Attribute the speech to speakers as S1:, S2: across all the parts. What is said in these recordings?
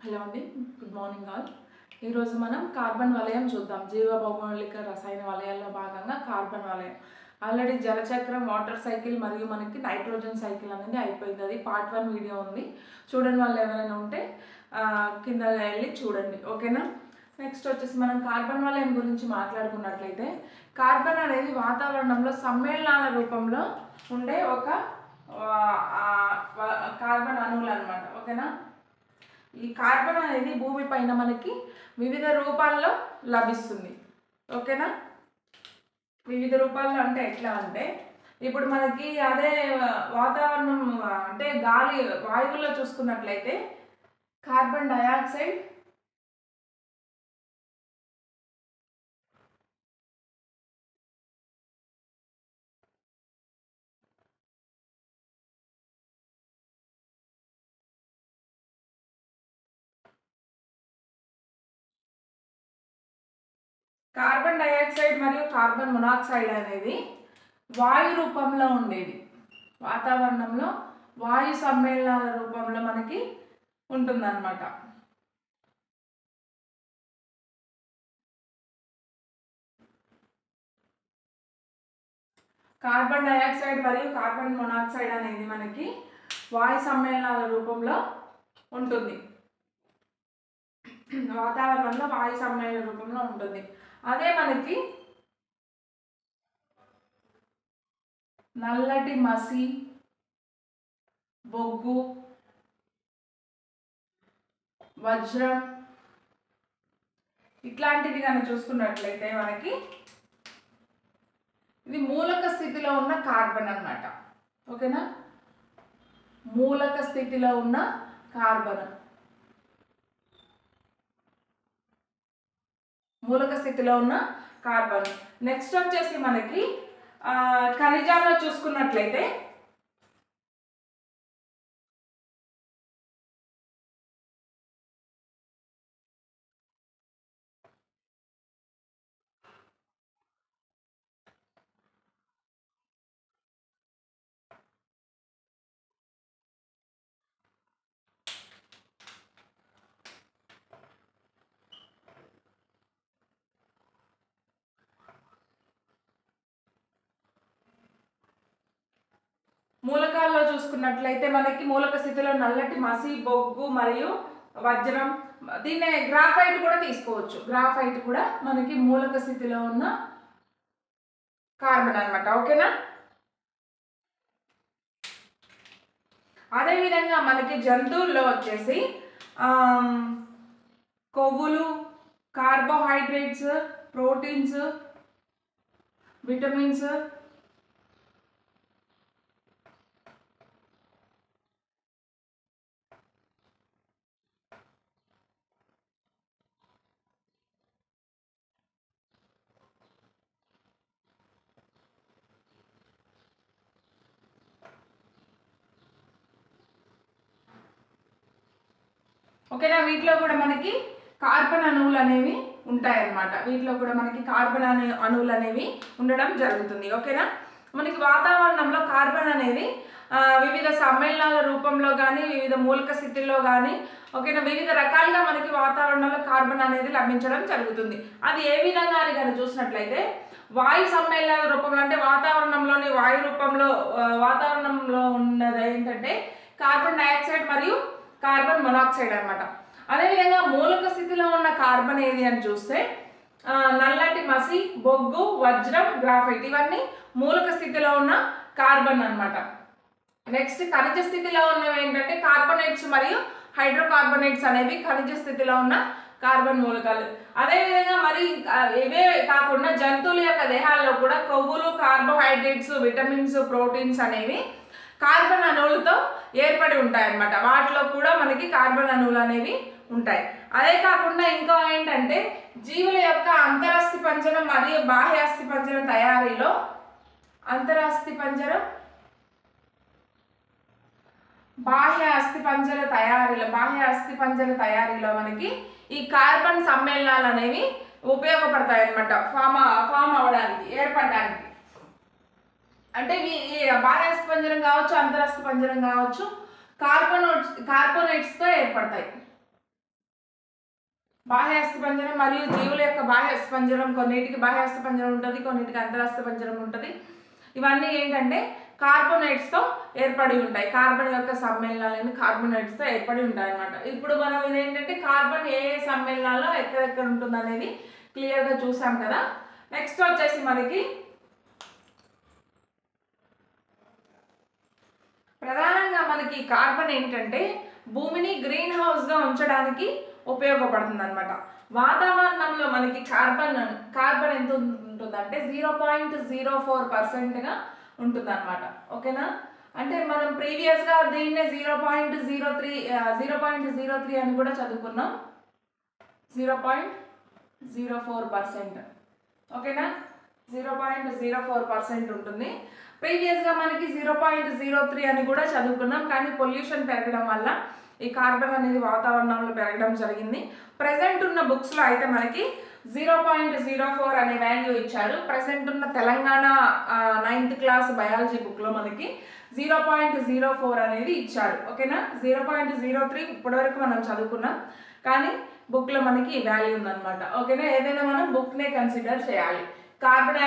S1: Hello అండి, good morning all. ఈరోజు మనం కార్బన్ వలయం చూద్దాం. జీవ భౌగోళిక రసాయన వలయాల్లో భాగంగా కార్బన్ వలయం. ఆల్రెడీ జలచక్రం, వాటర్ సైకిల్ మరియు మనకి నైట్రోజన్ సైకిల్ అనేది అయిపోయింది. అది పార్ట్ 1 వీడియో ఉంది. చూడని వాళ్ళు ఎవరైనా ఉంటే కింద వెళ్ళి చూడండి, ఓకేనా. నెక్స్ట్ వచ్చేసి మనం కార్బన్ వలయం గురించి మాట్లాడుకున్నట్లయితే, కార్బన్ అనేది వాతావరణంలో సమ్మేళనాల రూపంలో ఉండే ఒక కార్బన్ అణువులు అనమాట, ఓకేనా. ఈ కార్బన్ అనేది భూమి పైన మనకి వివిధ రూపాల్లో లభిస్తుంది, ఓకేనా. వివిధ రూపాల్లో అంటే ఎట్లా అంటే, ఇప్పుడు మనకి అదే వాతావరణం అంటే గాలి వాయువుల్లో చూసుకున్నట్లయితే కార్బన్ డయాక్సైడ్, కార్బన్ డయాక్సైడ్ మరియు కార్బన్ మొనాక్సైడ్ అనేది వాయు రూపంలో ఉండేది. వాతావరణంలో వాయు సమ్మేళనాల రూపంలో మనకి ఉంటుందన్నమాట. కార్బన్ డయాక్సైడ్ మరియు కార్బన్ మొనాక్సైడ్ అనేది మనకి వాయు సమ్మేళనాల రూపంలో ఉంటుంది. వాతావరణంలో వాయు సమ్మేళన రూపంలో ఉంటుంది. అదే మనకి నల్లటి మసి, బొగ్గు, వజ్రం ఇట్లాంటివి కనుక చూసుకున్నట్లయితే మనకి ఇది మూలక స్థితిలో ఉన్న కార్బన్ అన్నమాట, ఓకేనా. మూలక స్థితిలో ఉన్న కార్బన్, మూలక స్థితిలో ఉన్న కార్బన్. నెక్స్ట్ వచ్చేసి మనకి ఖనిజాల్లో చూసుకున్నట్లయితే మూలకాల్లో చూసుకున్నట్లయితే మనకి మూలక స్థితిలో నల్లటి మసి, బొగ్గు మరియు వజ్రం, దీన్నే గ్రాఫైట్ కూడా తీసుకోవచ్చు. గ్రాఫైట్ కూడా మనకి మూలక స్థితిలో ఉన్న కార్బన్ అన్నమాట, ఓకేనా. అదేవిధంగా మనకి జంతువుల్లో వచ్చేసి కొవ్వులు, కార్బోహైడ్రేట్స్, ప్రోటీన్స్, విటమిన్స్, ఓకేనా. వీటిలో కూడా మనకి కార్బన్ అణువులు అనేవి ఉంటాయన్నమాట. వీటిలో కూడా మనకి కార్బన్ అణువులు అనేవి ఉండడం జరుగుతుంది, ఓకేనా. మనకి వాతావరణంలో కార్బన్ అనేది వివిధ సమ్మేళనాల రూపంలో కానీ, వివిధ మూలక స్థితిలో కానీ, ఓకేనా, వివిధ రకాలుగా మనకి వాతావరణంలో కార్బన్ అనేది లభించడం జరుగుతుంది. అది ఏ విధంగా అని కానీ చూసినట్లయితే, వాయు సమ్మేళనాల రూపంలో అంటే వాతావరణంలోని వాయు రూపంలో వాతావరణంలో ఉన్నది ఏంటంటే కార్బన్ డయాక్సైడ్ మరియు కార్బన్ మొనాక్సైడ్ అనమాట. అదేవిధంగా మూలక స్థితిలో ఉన్న కార్బన్ ఏది అని చూస్తే నల్లటి మసి, బొగ్గు, వజ్రం, గ్రాఫైట్ ఇవన్నీ మూలక స్థితిలో ఉన్న కార్బన్ అనమాట. నెక్స్ట్ ఖనిజ స్థితిలో ఉన్నవి ఏంటంటే కార్బోనేట్స్ మరియు హైడ్రోకార్బోనేట్స్ అనేవి ఖనిజ స్థితిలో ఉన్న కార్బన్ మూలకాలు. అదేవిధంగా మరి ఇవే కాకుండా జంతువుల యొక్క దేహాల్లో కూడా కొవ్వులు, కార్బోహైడ్రేట్స్, విటమిన్స్, ప్రోటీన్స్ అనేవి కార్బన్ అణువులతో ఏర్పడి ఉంటాయి అన్నమాట. వాటిలో కూడా మనకి కార్బన్ అణువులు అనేవి ఉంటాయి. అదే కాకుండా ఇంకా ఏంటంటే జీవుల యొక్క అంతరాస్థి పంజరం మరియు బాహ్య అస్థి పంజరం తయారీలో బాహ్య అస్థి పంజర తయారీలో మనకి ఈ కార్బన్ సమ్మేళనాలు అనేవి ఉపయోగపడతాయి అన్నమాట. ఫామ్ అవడానికి, ఏర్పడడానికి. అంటే బాహ్య అస్థి పంజరం కావచ్చు, అంతరాస్థి పంజరం కావచ్చు, కార్బోనేట్స్తో ఏర్పడతాయి. బాహ్య అస్థిపంజరం మరియు జీవుల యొక్క బాహ్య అస్థిపంజరం, కొన్నిటికి బాహ్య అస్థిపంజరం ఉంటుంది, కొన్నిటికి అంతరస్థిపంజరం ఉంటుంది. ఇవన్నీ ఏంటంటే కార్బోనేట్స్తో ఏర్పడి ఉంటాయి. కార్బన్ యొక్క సమ్మేళనాలు కార్బోనేట్స్తో ఏర్పడి ఉంటాయి అన్నమాట. ఇప్పుడు మనం ఇదేంటంటే కార్బన్ ఏ ఏ సమ్మేళనాల్లో ఎక్కడెక్కడ ఉంటుంది అనేది క్లియర్గా చూసాం కదా. నెక్స్ట్ వచ్చేసి మనకి ప్రధానంగా మనకి కార్బన్ ఏంటంటే భూమిని గ్రీన్ హౌస్గా ఉంచడానికి ఉపయోగపడుతుంది అనమాట. వాతావరణంలో మనకి కార్బన్ ఎంత ఉంటుందంటే 0.04%గా ఉంటుంది అనమాట. ఓకేనా, అంటే మనం ప్రీవియస్గా దీన్నే 0.03 అని కూడా చదువుకున్నాం. 0.04%. ఓకేనా, 0.04% ఉంటుంది. ప్రీవియస్గా మనకి 0.03 అని కూడా చదువుకున్నాం. కానీ పొల్యూషన్ పెరగడం వల్ల ఈ కార్బన్ అనేది వాతావరణంలో పెరగడం జరిగింది. ప్రజెంట్ ఉన్న బుక్స్లో అయితే మనకి 0.04 అనే వాల్యూ ఇచ్చారు. ప్రజెంట్ ఉన్న తెలంగాణ 9th క్లాస్ బయాలజీ బుక్లో మనకి 0.04 అనేది ఇచ్చారు. ఓకేనా, 0.03 ఇప్పటివరకు మనం చదువుకున్నాం, కానీ బుక్లో మనకి ఈ వాల్యూ ఉందన్నమాట. ఓకేనా, ఏదైనా మనం బుక్నే కన్సిడర్ చేయాలి. కార్బన్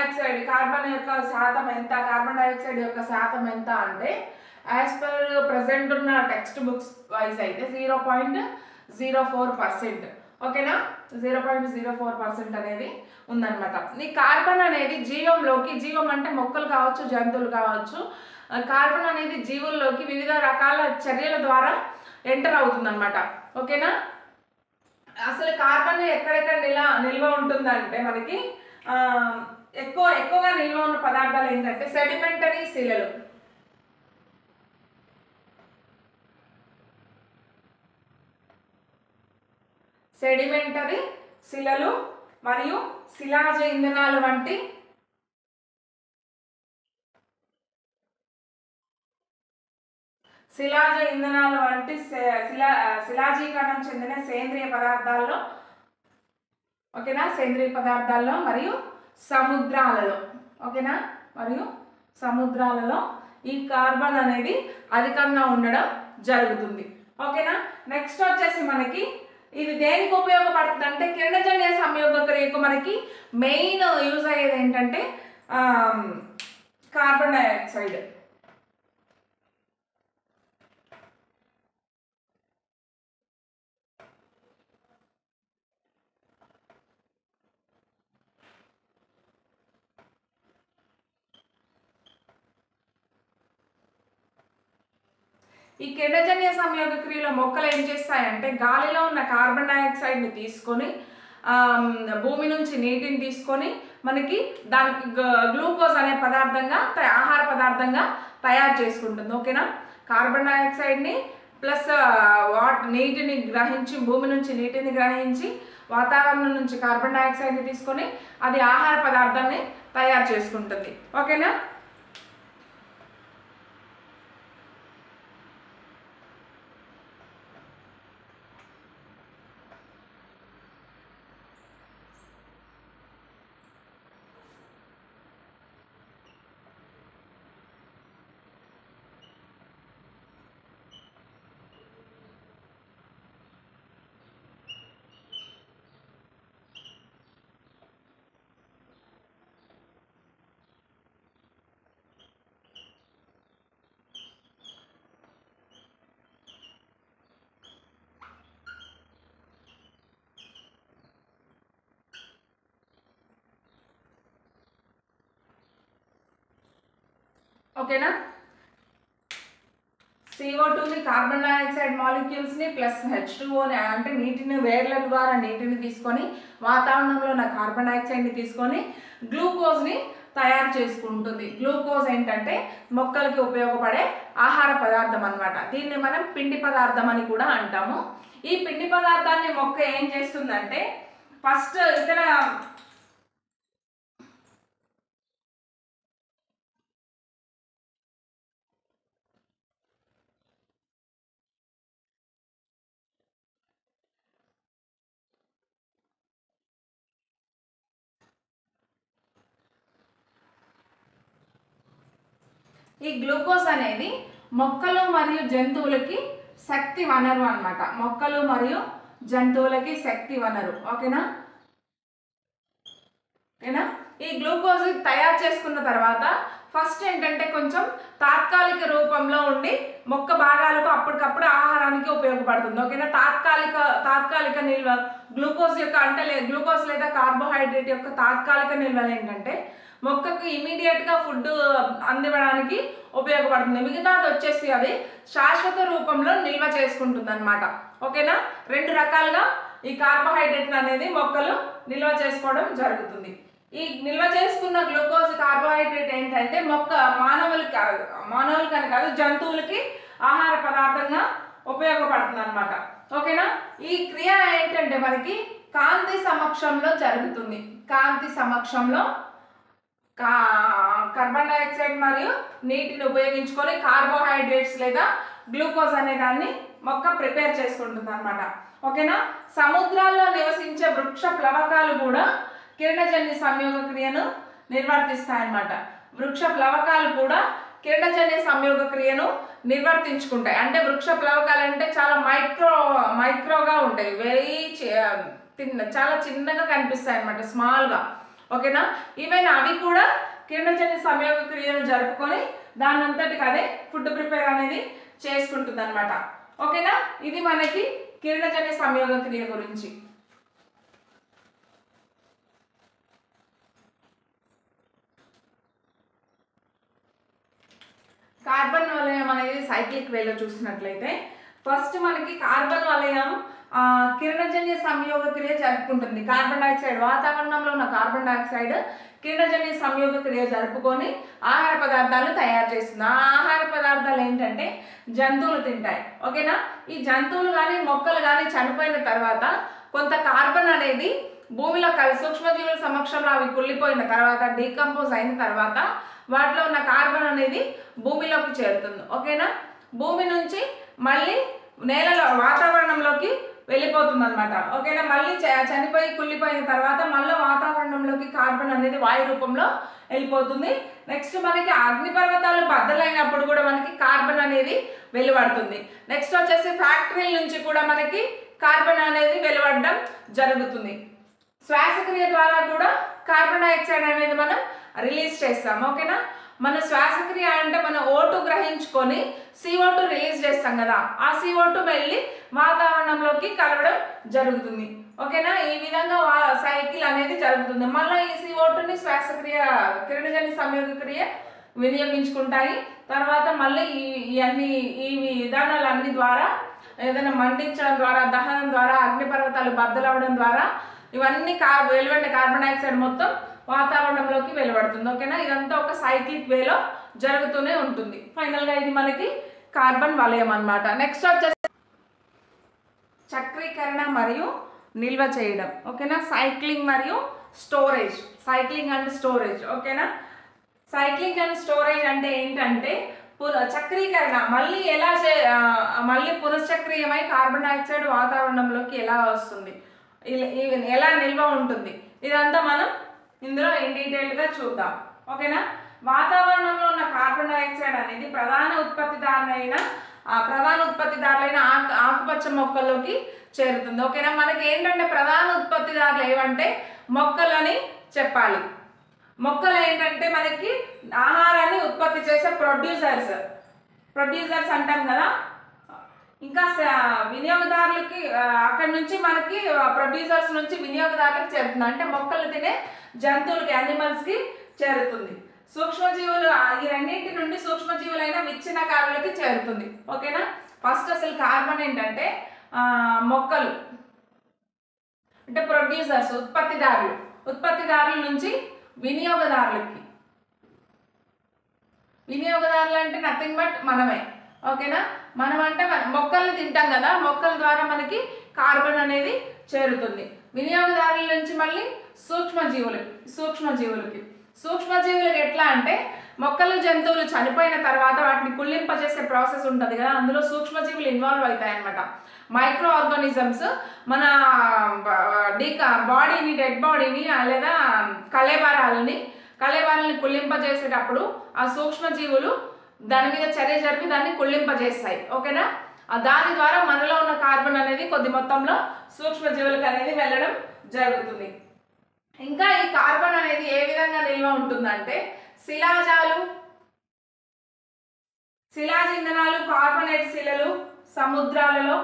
S1: యొక్క శాతం ఎంత, కార్బన్ డైఆక్సైడ్ యొక్క శాతం ఎంత అంటే యాజ్ పర్ ప్రజెంట్ ఉన్న టెక్స్ట్ బుక్స్ వైజ్ అయితే 0.04%. ఓకేనా, 0.04% అనేది ఉందన్నమాట. ఈ కార్బన్ అనేది జీవం అంటే మొక్కలు కావచ్చు, జంతువులు కావచ్చు, కార్బన్ అనేది జీవుల్లోకి వివిధ రకాల చర్యల ద్వారా ఎంటర్ అవుతుందన్నమాట. ఓకేనా, అసలు కార్బన్ ఎక్కడెక్కడ నిల్వ ఉంటుందంటే మనకి ఎక్కువగా నిల్వ ఉన్న పదార్థాలు ఏంటంటే సెడిమెంటరీ శిలలు, మరియు శిలాజ ఇంధనాలు వంటి శిలాజీకరణం చెందిన సేంద్రియ పదార్థాల్లో, ఓకేనా, సేంద్రియ పదార్థాల్లో మరియు సముద్రాలలో, ఓకేనా, మరియు సముద్రాలలో ఈ కార్బన్ అనేది అధికంగా ఉండడం జరుగుతుంది. ఓకేనా, నెక్స్ట్ వచ్చేసి మనకి ఇది దేనికి ఉపయోగపడుతుంది అంటే కిరణజన్య సంయోగ క్రియకు మనకి మెయిన్ యూజ్ అయ్యేది ఏంటంటే కార్బన్ డైఆక్సైడ్. ఈ కిరణజన్య సంయోగ క్రియలో మొక్కలు ఏం చేస్తాయంటే గాలిలో ఉన్న కార్బన్ డైఆక్సైడ్ని తీసుకొని భూమి నుంచి నీటిని తీసుకొని మనకి దానికి గ్లూకోజ్ అనే పదార్థంగా ఆహార పదార్థంగా తయారు చేసుకుంటుంది. ఓకేనా, కార్బన్ డైఆక్సైడ్ని ప్లస్ నీటిని గ్రహించి, భూమి నుంచి నీటిని గ్రహించి వాతావరణం నుంచి కార్బన్ డైఆక్సైడ్ని తీసుకొని అది ఆహార పదార్థాన్ని తయారు చేసుకుంటుంది. ఓకేనా, ఓకేనా, CO2ని కార్బన్ డైఆక్సైడ్ మాలిక్యూల్స్ని ప్లస్ H2Oని అంటే నీటిని వేర్ల ద్వారా నీటిని తీసుకొని వాతావరణంలో ఉన్న కార్బన్ డైఆక్సైడ్ని తీసుకొని గ్లూకోజ్ని తయారు చేసుకుంటుంది. గ్లూకోజ్ ఏంటంటే మొక్కలకి ఉపయోగపడే ఆహార పదార్థం అన్నమాట. దీన్ని మనం పిండి పదార్థం అని కూడా అంటాము. ఈ పిండి పదార్థాన్ని మొక్క ఏం చేస్తుందంటే ఫస్ట్ ఇక్కడ ఈ గ్లూకోజ్ అనేది మొక్కలు మరియు జంతువులకి శక్తి వనరు అన్నమాట. మొక్కలు మరియు జంతువులకి శక్తి వనరు. ఓకేనా. ఈ గ్లూకోజ్ తయారు చేసుకున్న తర్వాత ఫస్ట్ ఏంటంటే కొంచెం తాత్కాలిక రూపంలో ఉండి మొక్క భాగాలకు అప్పటికప్పుడు ఆహారానికి ఉపయోగపడుతుంది. ఓకేనా. తాత్కాలిక నిల్వ గ్లూకోజ్ యొక్క అంటే గ్లూకోజ్ లేదా కార్బోహైడ్రేట్ యొక్క తాత్కాలిక నిల్వలు ఏంటంటే మొక్కకు ఇమీడియట్గా ఫుడ్ అందివ్వడానికి ఉపయోగపడుతుంది. మిగతాది వచ్చేసి అది శాశ్వత రూపంలో నిల్వ చేసుకుంటుంది అనమాట. ఓకేనా. రెండు రకాలుగా ఈ కార్బోహైడ్రేట్ అనేది మొక్కలు నిల్వ చేసుకోవడం జరుగుతుంది. ఈ నిల్వ చేసుకున్న గ్లూకోజ్ కార్బోహైడ్రేట్ ఏంటంటే మానవులకని కాదు జంతువులకి ఆహార పదార్థంగా ఉపయోగపడుతుంది అనమాట. ఓకేనా. ఈ క్రియ ఏంటంటే మనకి కాంతి సమక్షంలో జరుగుతుంది. కాంతి సమక్షంలో కార్బన్ డైఆక్సైడ్ మరియు నీటిని ఉపయోగించుకొని కార్బోహైడ్రేట్స్ లేదా గ్లూకోజ్ అనే దాన్ని మొక్క ప్రిపేర్ చేసుకుంటుంది అనమాట. ఓకేనా. సముద్రాల్లో నివసించే వృక్ష ప్లవకాలు కూడా కిరణజన్య సంయోగ క్రియను నిర్వర్తిస్తాయన్నమాట. వృక్ష ప్లవకాలు కూడా కిరణజన్య సంయోగ క్రియను నిర్వర్తించుకుంటాయి. అంటే వృక్ష ప్లవకాలు అంటే చాలా మైక్రోగా ఉంటాయి, చాలా చిన్నగా కనిపిస్తాయి అన్నమాట, స్మాల్గా. ఓకేనా. ఈవెన్ అవి కూడా కిరణజన్య సంయోగ క్రియను జరుపుకొని దాని అంతటికి అదే ఫుడ్ ప్రిపేర్ అనేది చేసుకుంటుంది అనమాట. ఓకేనా. ఇది మనకి కిరణజన్య సంయోగ క్రియ గురించి. కార్బన్ వలయం అనేది సైక్లిక్ వేలో చూసినట్లయితే ఫస్ట్ మనకి కార్బన్ వలయం కిరణజన్య సంయోగ క్రియ జరుపుకుంటుంది. కార్బన్ డైఆక్సైడ్ వాతావరణంలో ఉన్న కార్బన్ డైఆక్సైడ్ కిరణజన్య సంయోగ క్రియ జరుపుకొని ఆహార పదార్థాలు తయారు చేస్తుంది. ఆ ఆహార పదార్థాలు ఏంటంటే జంతువులు తింటాయి. ఓకేనా. ఈ జంతువులు కానీ మొక్కలు కానీ చనిపోయిన తర్వాత కొంత కార్బన్ అనేది భూమిలో సూక్ష్మజీవుల సమక్షంలో అవి కుళ్ళిపోయిన తర్వాత డీకంపోజ్ అయిన తర్వాత వాటిలో ఉన్న కార్బన్ అనేది భూమిలోకి చేరుతుంది. ఓకేనా. భూమి నుంచి మళ్ళీ నేలలో వాతావరణంలోకి వెళ్ళిపోతుంది అనమాట. ఓకేనా. మళ్ళీ చనిపోయి కుళ్ళిపోయిన తర్వాత మళ్ళీ వాతావరణంలోకి కార్బన్ అనేది వాయు రూపంలో వెళ్ళిపోతుంది. నెక్స్ట్ మనకి అగ్నిపర్వతాలు బద్దలైనప్పుడు కూడా మనకి కార్బన్ అనేది వెలువడుతుంది. నెక్స్ట్ వచ్చేసి ఫ్యాక్టరీల నుంచి కూడా మనకి కార్బన్ అనేది వెలువడడం జరుగుతుంది. శ్వాసక్రియ ద్వారా కూడా కార్బన్ డైఆక్సైడ్ అనేది మనం రిలీజ్ చేస్తాం. ఓకేనా. మన శ్వాసక్రియ అంటే మనం O2 గ్రహించుకొని CO2 రిలీజ్ చేస్తాం కదా, ఆ CO2 వెళ్ళి వాతావరణంలోకి కలవడం జరుగుతుంది. ఓకేనా. ఈ విధంగా సైకిల్ అనేది జరుగుతుంది. మళ్ళీ ఈ CO2ని శ్వాసక్రియ కిరణజన్య సంయోగ క్రియ వినియోగించుకుంటాయి. తర్వాత మళ్ళీ ఈ విధానాలన్నీ ద్వారా ఏదైనా మండించడం ద్వారా, దహనం ద్వారా, అగ్నిపర్వతాలు బద్దలవడం ద్వారా ఇవన్నీ వెలువడిన కార్బన్ డైఆక్సైడ్ మొత్తం వాతావరణంలోకి వెలువడుతుంది. ఓకేనా. ఇదంతా ఒక సైక్లిక్ వేలో జరుగుతూనే ఉంటుంది. ఫైనల్గా ఇది మనకి కార్బన్ వలయం అన్నమాట. నెక్స్ట్ వచ్చేసి చక్రీకరణ మరియు నిల్వ చేయడం. ఓకేనా. సైక్లింగ్ మరియు స్టోరేజ్. Cycling and storage. ఓకేనా. సైక్లింగ్ అండ్ స్టోరేజ్ అంటే ఏంటంటే చక్రీకరణ మళ్ళీ పునశ్చక్రీయమై కార్బన్ డైఆక్సైడ్ వాతావరణంలోకి ఎలా వస్తుంది, ఎలా నిల్వ ఉంటుంది, ఇదంతా మనం ఇందులో ఇన్ డీటెయిల్గా చూద్దాం. ఓకేనా. వాతావరణంలో ఉన్న కార్బన్ డైఆక్సైడ్ అనేది ప్రధాన ఉత్పత్తిదారులైన ఆకుపచ్చ మొక్కల్లోకి చేరుతుంది. ఓకేనా. మనకి ఏంటంటే ప్రధాన ఉత్పత్తిదారులు ఏవంటే మొక్కలని చెప్పాలి. మొక్కలు ఏంటంటే మనకి ఆహారాన్ని ఉత్పత్తి చేసే ప్రొడ్యూసర్స్ అంటాం కదా. ఇంకా వినియోగదారులకి అక్కడి నుంచి మనకి ప్రొడ్యూసర్స్ నుంచి వినియోగదారులకు చేరుతుంది. అంటే మొక్కలు తినే జంతువులకి, యానిమల్స్కి చేరుతుంది. సూక్ష్మజీవులు ఈ రెండింటి నుండి సూక్ష్మజీవులైన విచ్ఛిన్నకారులకి చేరుతుంది. ఓకేనా. ఫస్ట్ అసలు కార్బన్ ఏంటంటే మొక్కలు అంటే ప్రొడ్యూసర్స్, ఉత్పత్తిదారుల నుంచి వినియోగదారులు అంటే నథింగ్ బట్ మనమే. ఓకేనా. మనం అంటే మొక్కల్ని తింటాం కదా, మొక్కల ద్వారా మనకి కార్బన్ అనేది చేరుతుంది. వినియోగదారుల నుంచి మళ్ళీ సూక్ష్మజీవులకి ఎట్లా అంటే మొక్కలు, జంతువులు చనిపోయిన తర్వాత వాటిని కుళ్ళింపజేసే ప్రాసెస్ ఉంటుంది కదా, అందులో సూక్ష్మజీవులు ఇన్వాల్వ్ అవుతాయి అన్నమాట. మైక్రో ఆర్గానిజమ్స్ మన బాడీని, డెడ్ బాడీని లేదా కళేబరాలని కుళ్ళింపజేసేటప్పుడు ఆ సూక్ష్మజీవులు దాని మీద చర్య జరిపి దాన్ని కుళ్ళింపజేస్తాయి. ఓకేనా. దాని ద్వారా మనలో ఉన్న కార్బన్ అనేది కొద్ది మొత్తంలో సూక్ష్మజీవులకు అనేది వెళ్ళడం జరుగుతుంది. ఇంకా ఈ కార్బన్ అనేది ఏ విధంగా నిల్వ ఉంటుందంటే శిలాజ ఇంధనాలు, కార్బనేట్ శిలలు, సముద్రాలలో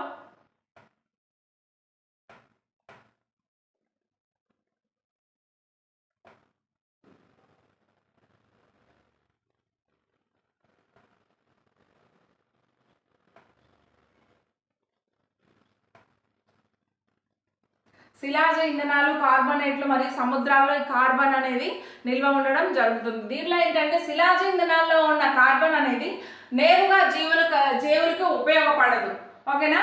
S1: శిలాజ ఇంధనాలు, కార్బనేట్లు మరియు సముద్రాల్లో ఈ కార్బన్ అనేది నిల్వ ఉండడం జరుగుతుంది. దీనిలో ఏంటంటే శిలాజ ఇంధనాల్లో ఉన్న కార్బన్ అనేది నేరుగా జీవులకు ఉపయోగపడదు. ఓకేనా?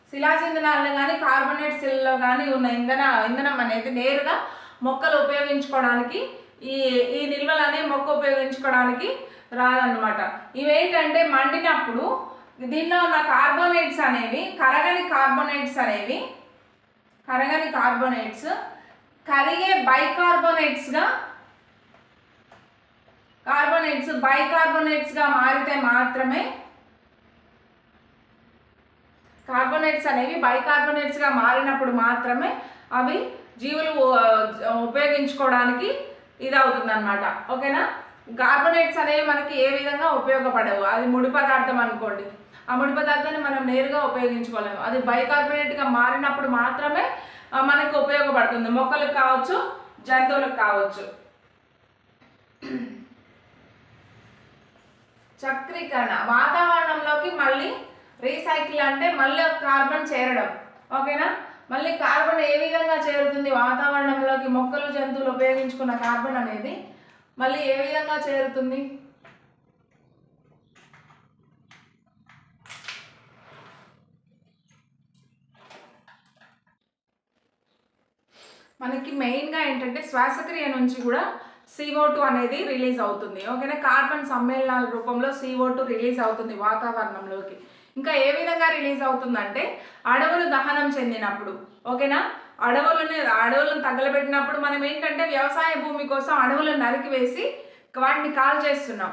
S1: శిలాజ ఇంధనాల్లో కానీ కార్బనేట్ శిలలో కానీ ఉన్న ఇంధనం అనేది నేరుగా మొక్కలు ఉపయోగించుకోవడానికి ఈ నిల్వలు అనేవి మొక్క ఉపయోగించుకోవడానికి రాదన్నమాట. ఇవేంటంటే మండినప్పుడు దీనిలో ఉన్న కార్బోనేట్స్ అనేవి కరగని కార్బోనేట్స్ కరిగే బైకార్బోనేట్స్గా మారితే మాత్రమే కార్బోనేట్స్ అనేవి బైకార్బోనేట్స్గా మారినప్పుడు మాత్రమే అవి జీవులు ఉపయోగించుకోవడానికి ఇది అవుతుంది అనమాట. ఓకేనా? కార్బోనేట్స్ అనేవి మనకి ఏ విధంగా ఉపయోగపడవు. అది ముడి పదార్థం అనుకోండి, ఆ ముడి పదార్థాన్ని మనం నేరుగా ఉపయోగించుకోలేము. అది బైకార్బోనేట్గా మారినప్పుడు మాత్రమే మనకు ఉపయోగపడుతుంది, మొక్కలకు కావచ్చు, జంతువులకు కావచ్చు. చక్రీకరణ, వాతావరణంలోకి మళ్ళీ రీసైకిల్ అంటే మళ్ళీ కార్బన్ చేరడం. ఓకేనా? మళ్ళీ కార్బన్ ఏ విధంగా చేరుతుంది వాతావరణంలోకి? మొక్కలు, జంతువులు ఉపయోగించుకున్న కార్బన్ అనేది మళ్ళీ ఏ విధంగా చేరుతుంది? మనకి మెయిన్గా ఏంటంటే శ్వాసక్రియ నుంచి కూడా CO2 అనేది రిలీజ్ అవుతుంది. ఓకేనా? కార్బన్ సమ్మేళనాల రూపంలో CO2 రిలీజ్ అవుతుంది వాతావరణంలోకి. ఇంకా ఏ విధంగా రిలీజ్ అవుతుందంటే అడవులు దహనం చెందినప్పుడు. ఓకేనా? అడవులను తగలబెట్టినప్పుడు మనం ఏంటంటే వ్యవసాయ భూమి కోసం అడవులను నరికివేసి వాటిని కాల్ చేస్తున్నాం.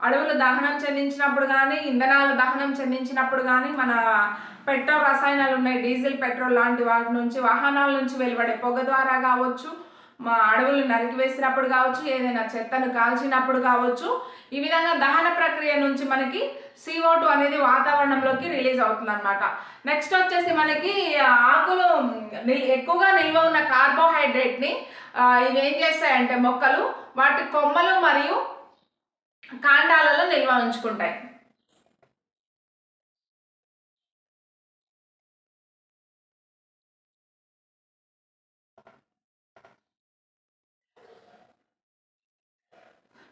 S1: అడవులు దహనం చెందించినప్పుడు కానీ, ఇంధనాలు దహనం చెందించినప్పుడు కానీ, మన పెట్రోల్ రసాయనాలు ఉన్నాయి, డీజిల్, పెట్రోల్ లాంటి వాటి నుంచి, వాహనాల నుంచి వెలువడే పొగ ద్వారా కావచ్చు, మా అడవులు నరికివేసినప్పుడు కావచ్చు, ఏదైనా చెత్తను కాల్చినప్పుడు కావచ్చు, ఈ విధంగా దహన ప్రక్రియ నుంచి మనకి CO2 అనేది వాతావరణంలోకి రిలీజ్ అవుతుంది అనమాట. నెక్స్ట్ వచ్చేసి మనకి ఆకులు ఎక్కువగా నిల్వ ఉన్న కార్బోహైడ్రేట్ని ఇవి ఏం చేస్తాయంటే మొక్కలు వాటి కొమ్మలు మరియు కాండాలలో నిల్వ ఉంచుకుంటాయి.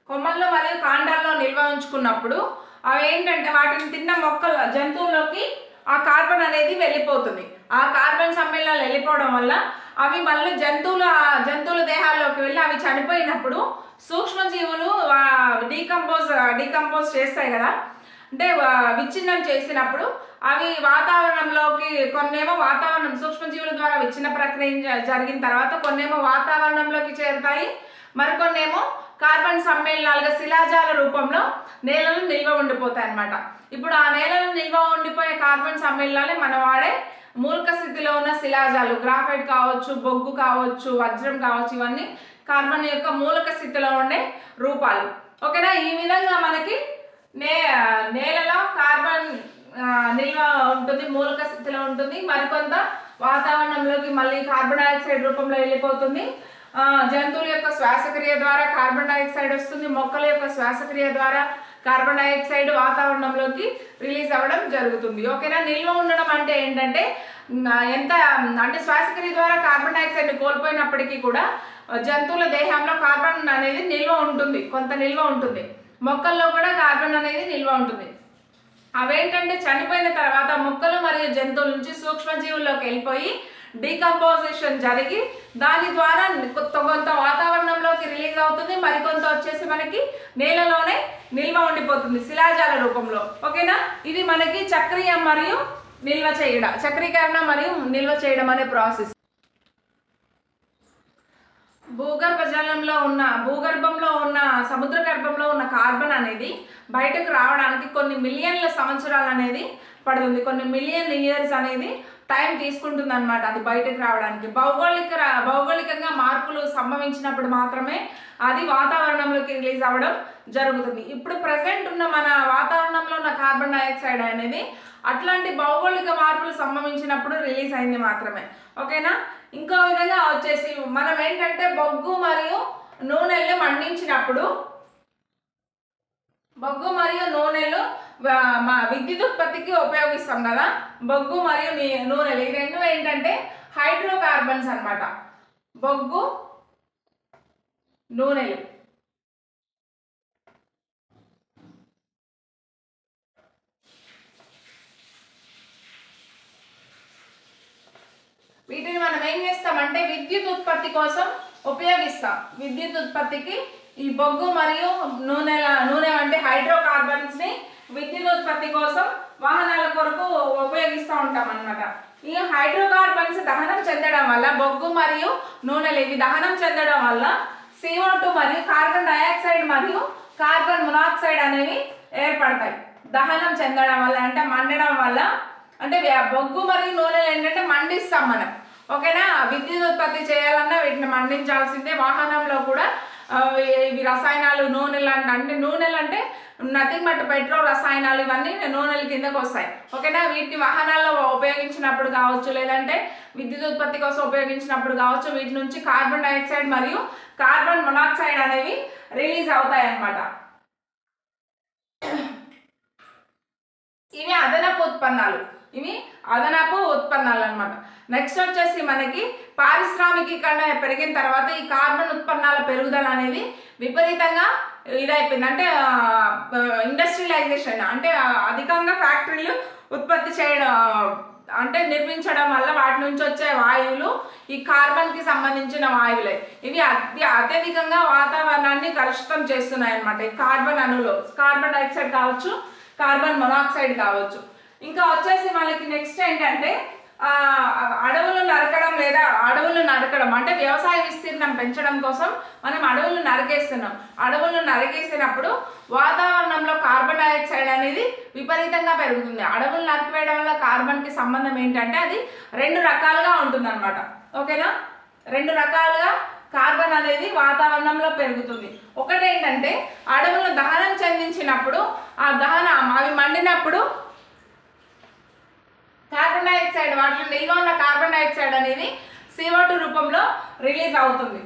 S1: కొమ్మల్లో మరియు కాండాల్లో నిల్వ ఉంచుకున్నప్పుడు అవి ఏంటంటే వాటిని తిన్న మొక్కల జంతువుల్లోకి ఆ కార్బన్ అనేది వెళ్ళిపోతుంది. ఆ కార్బన్ సమ్మేళనాలు వెళ్ళిపోవడం వల్ల అవి మళ్ళీ జంతువుల దేహాల్లోకి వెళ్ళి అవి చనిపోయినప్పుడు సూక్ష్మజీవులు డీకంపోజ్ చేస్తాయి కదా, అంటే విచ్ఛిన్నం చేసినప్పుడు అవి వాతావరణంలోకి కొన్నేమో సూక్ష్మజీవుల ద్వారా విచ్ఛిన్న ప్రక్రియ జరిగిన తర్వాత కొన్నేమో వాతావరణంలోకి చేరుతాయి, మరికొన్నేమో కార్బన్ సమ్మేళనాలుగా శిలాజాల రూపంలో నేలలో నిల్వ ఉండిపోతాయి అన్నమాట. ఇప్పుడు ఆ నేలలో నిల్వ ఉండిపోయే కార్బన్ సమ్మేళనాలే మనం వాడే మూలక స్థితిలో ఉన్న శిలాజాలు, గ్రాఫైట్ కావచ్చు, బొగ్గు కావచ్చు, వజ్రం కావచ్చు, ఇవన్నీ కార్బన్ యొక్క మూలక స్థితిలో ఉండే రూపాలు. ఓకేనా? ఈ విధంగా మనకి నేలలో కార్బన్ నిల్వ ఉంటుంది, మూలక స్థితిలో ఉంటుంది, మరికొంత వాతావరణంలోకి మళ్ళీ కార్బన్ డైఆక్సైడ్ రూపంలో వెళ్ళిపోతుంది. జంతువుల యొక్క శ్వాసక్రియ ద్వారా కార్బన్ డైఆక్సైడ్ వస్తుంది, మొక్కల యొక్క శ్వాసక్రియ ద్వారా కార్బన్ డైఆక్సైడ్ వాతావరణంలోకి రిలీజ్ అవ్వడం జరుగుతుంది. ఓకేనా? నిల్వ ఉండడం అంటే ఏంటంటే అంటే శ్వాసక్రియ ద్వారా కార్బన్ డైఆక్సైడ్ కోల్పోయినప్పటికీ కూడా జంతువుల దేహంలో కార్బన్ అనేది నిల్వ ఉంటుంది, కొంత నిల్వ ఉంటుంది. మొక్కల్లో కూడా కార్బన్ అనేది నిల్వ ఉంటుంది. అవేంటంటే చనిపోయిన తర్వాత మొక్కలు మరియు జంతువుల నుంచి సూక్ష్మజీవుల్లోకి వెళ్ళిపోయి డీకంపోజిషన్ జరిగి దాని ద్వారా కొంత వాతావరణంలోకి రిలీజ్ అవుతుంది, మరికొంత వచ్చేసి మనకి నేలలోనే నిల్వ ఉండిపోతుంది శిలాజాల రూపంలో. ఓకేనా? ఇది మనకి చక్రీకరణ మరియు నిల్వ చేయడం అనే ప్రాసెస్. భూగర్భంలో ఉన్న సముద్ర గర్భంలో ఉన్న కార్బన్ అనేది బయటకు రావడానికి కొన్ని మిలియన్ల సంవత్సరాలు అనేది పడుతుంది. కొన్ని మిలియన్ ఇయర్స్ అనేది టైం తీసుకుంటుంది అనమాట అది బయటకు రావడానికి. భౌగోళికంగా మార్పులు సంభవించినప్పుడు మాత్రమే అది వాతావరణంలోకి రిలీజ్ అవ్వడం జరుగుతుంది. ఇప్పుడు ప్రజెంట్ ఉన్న మన వాతావరణంలో ఉన్న కార్బన్ డైఆక్సైడ్ అనేది అట్లాంటి భౌగోళిక మార్పులు సంభవించినప్పుడు రిలీజ్ అయింది మాత్రమే. ఓకేనా. ఇంకో విధంగా వచ్చేసి మనం ఏంటంటే బొగ్గు మరియు నూనెలు మండించినప్పుడు విద్యుత్ ఉత్పత్తికి ఉపయోగిస్తాం కదా. బొగ్గు మరియు నూనెలు ఈ రెండు ఏంటంటే హైడ్రోకార్బన్స్ అన్నమాట. బొగ్గు నూనెలు వీటిని మనం ఏం చేస్తామంటే విద్యుత్ ఉత్పత్తి కోసం ఉపయోగిస్తాం. విద్యుత్ ఉత్పత్తికి ఈ బొగ్గు మరియు నూనె వంటి హైడ్రోకార్బన్స్ ని విద్యుత్ ఉత్పత్తి కోసం వాహనాల కొరకు ఉపయోగిస్తూ ఉంటాం అన్నమాట. ఈ హైడ్రోకార్బన్స్ దహనం చెందడం వల్ల బొగ్గు మరియు నూనెలు ఇవి దహనం చెందడం వల్ల CO2 మరియు కార్బన్ డైఆక్సైడ్ మరియు కార్బన్ మొనాక్సైడ్ అనేవి ఏర్పడతాయి. దహనం చెందడం వల్ల అంటే మండడం వల్ల, అంటే బొగ్గు మరియు నూనెలు ఏంటంటే మండిస్తాం మనం. ఓకేనా. విద్యుత్ ఉత్పత్తి చేయాలన్నా వీటిని మండించాల్సిందే. వాహనంలో కూడా ఇవి రసాయనాలు నూనెలు అంటే నథింగ్ బట్ పెట్రోల్ రసాయనాలు ఇవన్నీ నూనెల కిందకు వస్తాయి. ఓకేనా. వీటిని వాహనాల్లో ఉపయోగించినప్పుడు కావచ్చు, లేదంటే విద్యుత్ ఉత్పత్తి కోసం ఉపయోగించినప్పుడు కావచ్చు, వీటి నుంచి కార్బన్ డైఆక్సైడ్ మరియు కార్బన్ మొనాక్సైడ్ అనేవి రిలీజ్ అవుతాయి అన్నమాట. ఇవి అదనపు ఉత్పన్నాలు అన్నమాట. నెక్స్ట్ వచ్చేసి మనకి పారిశ్రామికీకరణ పెరిగిన తర్వాత ఈ కార్బన్ ఉత్పన్నాల పెరుగుదల అనేది విపరీతంగా ఇదైపోయింది. అంటే ఇండస్ట్రియలైజేషన్ అంటే అధికంగా ఫ్యాక్టరీలు ఉత్పత్తి చేయడం అంటే నిర్మించడం వల్ల వాటి నుంచి వచ్చే వాయువులు ఈ కార్బన్కి సంబంధించిన వాయువులే. ఇవి అత్యధికంగా వాతావరణాన్ని కలుషితం చేస్తున్నాయి అన్నమాట. ఈ కార్బన్ అణువులు కార్బన్ డైఆక్సైడ్ కావచ్చు, కార్బన్ మొనాక్సైడ్ కావచ్చు. ఇంకా వచ్చేసి మనకి నెక్స్ట్ ఏంటంటే అడవులు నరకడం అంటే వ్యవసాయ విస్తీర్ణం పెంచడం కోసం మనం అడవులు నరికేస్తున్నాం. అడవులను నరికేసినప్పుడు వాతావరణంలో కార్బన్ డైఆక్సైడ్ అనేది విపరీతంగా పెరుగుతుంది. అడవులు నరికివేయడం వల్ల కార్బన్కి సంబంధం ఏంటంటే అది రెండు రకాలుగా ఉంటుంది అనమాట. ఓకేనా. రెండు రకాలుగా కార్బన్ అనేది వాతావరణంలో పెరుగుతుంది. ఒకటి ఏంటంటే అడవులను దహనం చెందించినప్పుడు అవి మండినప్పుడు కార్బన్ డైఆక్సైడ్ వాటిలో నిల్వ ఉన్న కార్బన్ డైఆక్సైడ్ అనేది CO2 రూపంలో రిలీజ్ అవుతుంది.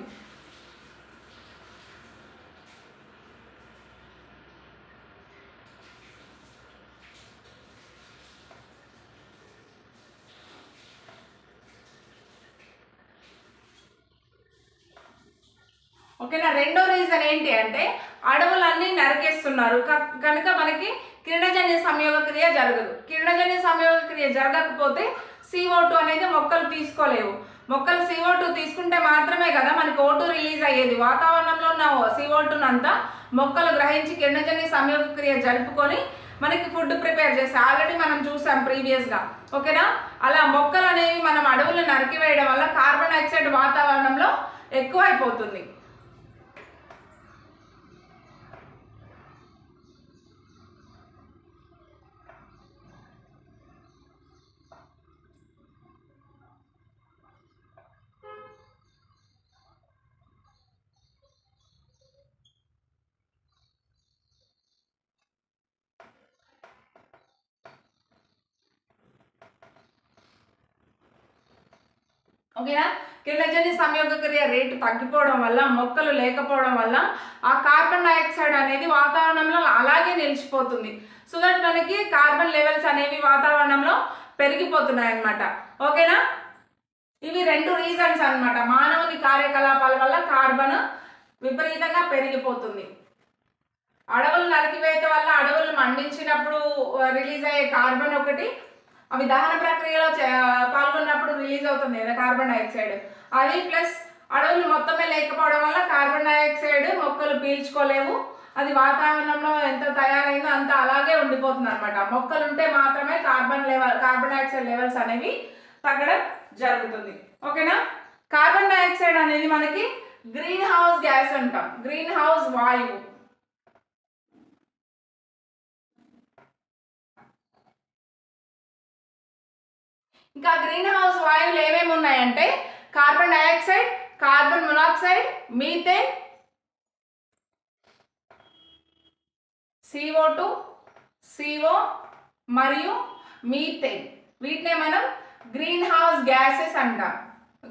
S1: ఓకేనా. రెండో రీజన్ ఏంటి అంటే అడవులన్నీ నరికేస్తున్నారు కనుక మనకి కిరణజన్య సంయోగ క్రియ జరగదు. కిరణజన్య సంయోగ క్రియ జరగకపోతే CO2 అనేది మొక్కలు తీసుకోలేవు. మొక్కలు CO2 తీసుకుంటే మాత్రమే కదా మనకి O2 రిలీజ్ అయ్యేది. వాతావరణంలో ఉన్న CO2 అంతా మొక్కలు గ్రహించి కిరణజన్య సంయోగ క్రియ జరుపుకొని మనకి ఫుడ్ ప్రిపేర్ చేస్తాయి. ఆల్రెడీ మనం చూసాం ప్రీవియస్గా. ఓకేనా. అలా మొక్కలు అనేవి మనం అడవులు నరికివేయడం వల్ల కార్బన్ డైఆక్సైడ్ వాతావరణంలో ఎక్కువైపోతుంది. ఓకేనా. కిరణజన్య సంయోగ క్రియ రేటు తగ్గిపోవడం వల్ల, మొక్కలు లేకపోవడం వల్ల ఆ కార్బన్ డైఆక్సైడ్ అనేది వాతావరణంలో అలాగే నిలిచిపోతుంది. సో దట్ మనకి కార్బన్ లెవెల్స్ అనేవి వాతావరణంలో పెరిగిపోతున్నాయి అన్నమాట. ఓకేనా. ఇవి రెండు రీజన్స్ అన్నమాట. మానవుని కార్యకలాపాల వల్ల కార్బన్ విపరీతంగా పెరిగిపోతుంది. అడవులు నరికివేత వల్ల అడవులు మండించినప్పుడు రిలీజ్ అయ్యే కార్బన్ ఒకటి, అవి దహన ప్రక్రియలో పాల్గొన్నప్పుడు రిలీజ్ అవుతుంది కదా కార్బన్ డైఆక్సైడ్ అది, ప్లస్ అడవులు మొత్తమే లేకపోవడం వల్ల కార్బన్ డైఆక్సైడ్ మొక్కలు పీల్చుకోలేవు. అది వాతావరణంలో ఎంత తయారైందో అంత అలాగే ఉండిపోతుంది అనమాట. మొక్కలు ఉంటే మాత్రమే కార్బన్ డైఆక్సైడ్ లెవెల్స్ అనేవి తగ్గడం జరుగుతుంది. ఓకేనా. కార్బన్ డైఆక్సైడ్ అనేది మనకి గ్రీన్ హౌస్ గ్యాస్ అంటాం, గ్రీన్ హౌస్ వాయువు. ఇంకా గ్రీన్ హౌస్ వాయువులు ఏమేమి ఉన్నాయంటే carbon dioxide, carbon monoxide, methane, CO2, CO మరియు మీథేన్. వీటినే మనం గ్రీన్ హౌస్ గ్యాసెస్ అంటాం,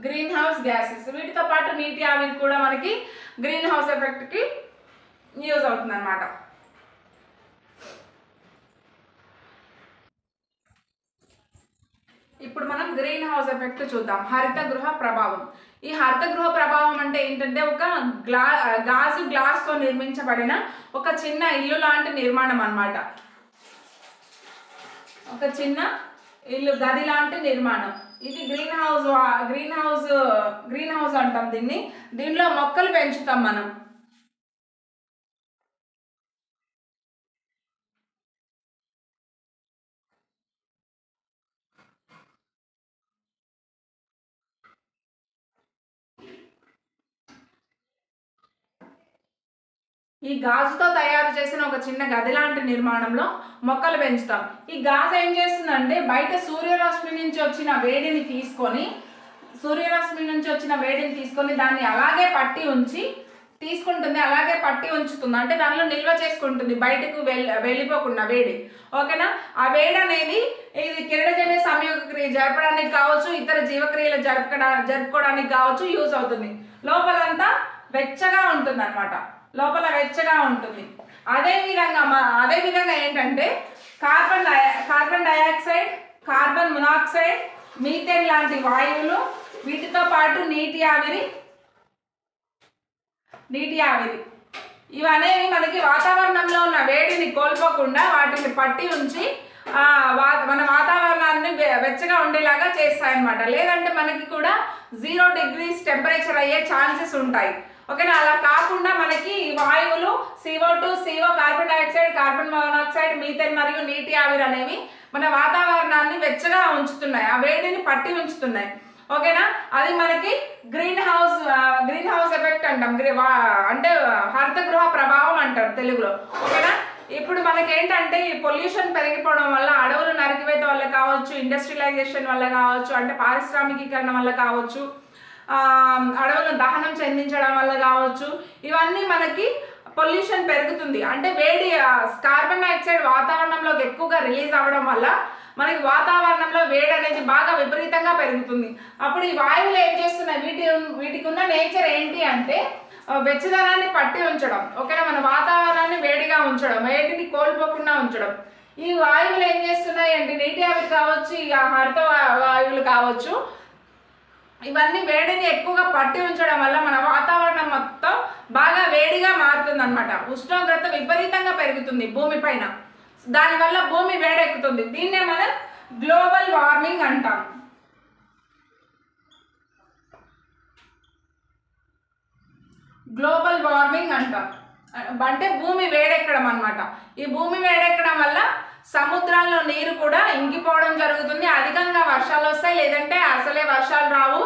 S1: గ్రీన్ హౌస్ గ్యాసెస్. వీటితో పాటు నీటి ఆవిరి కూడా మనకి గ్రీన్ హౌస్ ఎఫెక్ట్కి యూజ్ అవుతుంది అన్నమాట. ఇప్పుడు మనం గ్రీన్ హౌస్ ఎఫెక్ట్ చూద్దాం. హరిత గృహ ప్రభావం. ఈ హరిత గృహ ప్రభావం అంటే ఏంటంటే ఒక గ్లాస్తో నిర్మించబడిన ఒక చిన్న ఇల్లు లాంటి నిర్మాణం అన్నమాట. ఒక చిన్న ఇల్లు, గది లాంటి నిర్మాణం. ఇది గ్రీన్ హౌస్ అంటాం దీన్ని. దీనిలో మొక్కలు పెంచుతాం మనం. ఈ గాజుతో తయారు చేసిన ఒక చిన్న గది లాంటి నిర్మాణంలో మొక్కలు పెంచుతాం. ఈ గాజు ఏం చేస్తుందంటే బయట సూర్యరశ్మి నుంచి వచ్చిన వేడిని తీసుకొని దాన్ని అలాగే పట్టి ఉంచుతుంది. అంటే దానిలో నిల్వ చేసుకుంటుంది, బయటకు వెళ్ళిపోకుండా వేడి. ఓకేనా? ఆ వేడి అనేది ఇది కిరణజన్య సంయోగ క్రియ జరపడానికి కావచ్చు, ఇతర జీవక్రియలు జరుపుకోవడానికి కావచ్చు యూజ్ అవుతుంది. లోపలంతా వెచ్చగా ఉంటుంది అన్నమాట, లోపల వెచ్చగా ఉంటుంది. అదేవిధంగా ఏంటంటే carbon dioxide, carbon monoxide, methane లాంటి వాయువులు, వీటితో పాటు నీటి ఆవిరి ఇవనేవి మనకి వాతావరణంలో ఉన్న వేడిని కోల్పోకుండా వాటిని పట్టి ఉంచి మన వాతావరణాన్ని వెచ్చగా ఉండేలాగా చేస్తాయన్నమాట. లేదంటే మనకి కూడా 0 degrees టెంపరేచర్ అయ్యే ఛాన్సెస్ ఉంటాయి. ఓకేనా? అలా కాకుండా మనకి వాయువులు CO2, CO, carbon dioxide, carbon monoxide, methane మరియు నీటి ఆవిరి అనేవి మన వాతావరణాన్ని వెచ్చగా ఉంచుతున్నాయి, ఆ వేడిని పట్టి ఉంచుతున్నాయి. ఓకేనా? అది మనకి గ్రీన్ హౌస్ ఎఫెక్ట్ అంటాం, అంటే హరిత గృహ ప్రభావం అంటారు తెలుగులో. ఓకేనా? ఇప్పుడు మనకి ఏంటంటే ఈ పొల్యూషన్ పెరిగిపోవడం వల్ల, అడవులు నరికివేత వల్ల కావచ్చు, ఇండస్ట్రియలైజేషన్ వల్ల కావచ్చు, అంటే పారిశ్రామికీకరణ వల్ల కావచ్చు, అడవులను దహనం చెందించడం వల్ల కావచ్చు, ఇవన్నీ మనకి పొల్యూషన్ పెరుగుతుంది. అంటే వేడి కార్బన్ డైఆక్సైడ్ వాతావరణంలోకి ఎక్కువగా రిలీజ్ అవ్వడం వల్ల మనకి వాతావరణంలో వేడి అనేది బాగా విపరీతంగా పెరుగుతుంది. అప్పుడు ఈ వాయువులు ఏం చేస్తున్నాయి, వీటికి ఉన్న నేచర్ ఏంటి అంటే వెచ్చదనాన్ని పట్టి ఉంచడం. ఓకేనా? మన వాతావరణాన్ని వేడిగా ఉంచడం, వేడిని కోల్పోకుండా ఉంచడం. ఈ వాయువులు ఏం చేస్తున్నాయి అంటే నీటి ఆవిరి కావచ్చు, హరిత వాయువులు కావచ్చు, ఇవన్నీ వేడిని ఎక్కువగా పట్టి ఉంచడం వల్ల మన వాతావరణం మొత్తం బాగా వేడిగా మారుతుంది అన్నమాట. ఉష్ణోగ్రత విపరీతంగా పెరుగుతుంది భూమి పైన, దానివల్ల భూమి వేడెక్కుతుంది. దీన్నే మనం గ్లోబల్ వార్మింగ్ అంటాం. గ్లోబల్ వార్మింగ్ అంటాం అంటే భూమి వేడెక్కడం అన్నమాట. ఈ భూమి వేడెక్కడం వల్ల సముద్రాల్లో నీరు కూడా ఇంకిపోవడం జరుగుతుంది, అధికంగా వర్షాలు వస్తాయి, లేదంటే అసలే వర్షాలు రావు,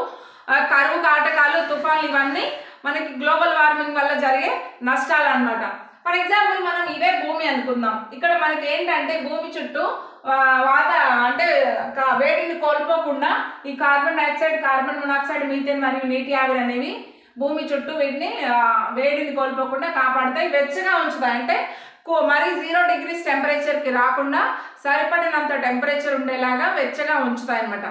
S1: కరువు కాటకాలు, తుఫాన్లు, ఇవన్నీ మనకి గ్లోబల్ వార్మింగ్ వల్ల జరిగే నష్టాలు అన్నమాట. ఫర్ ఎగ్జాంపుల్ మనం ఇదే భూమి అనుకుందాం. ఇక్కడ మనకి ఏంటంటే భూమి చుట్టూ అంటే వేడిని కోల్పోకుండా ఈ carbon dioxide, carbon monoxide, methane మరియు నీటి ఆవిరి అనేవి భూమి చుట్టూ వీటిని వేడిని కోల్పోకుండా కాపాడుతాయి, వెచ్చగా ఉంచుతాయి. అంటే మరి 0 degrees టెంపరేచర్కి రాకుండా సరిపడినంత టెంపరేచర్ ఉండేలాగా వెచ్చగా ఉంచుతాయి అన్నమాట.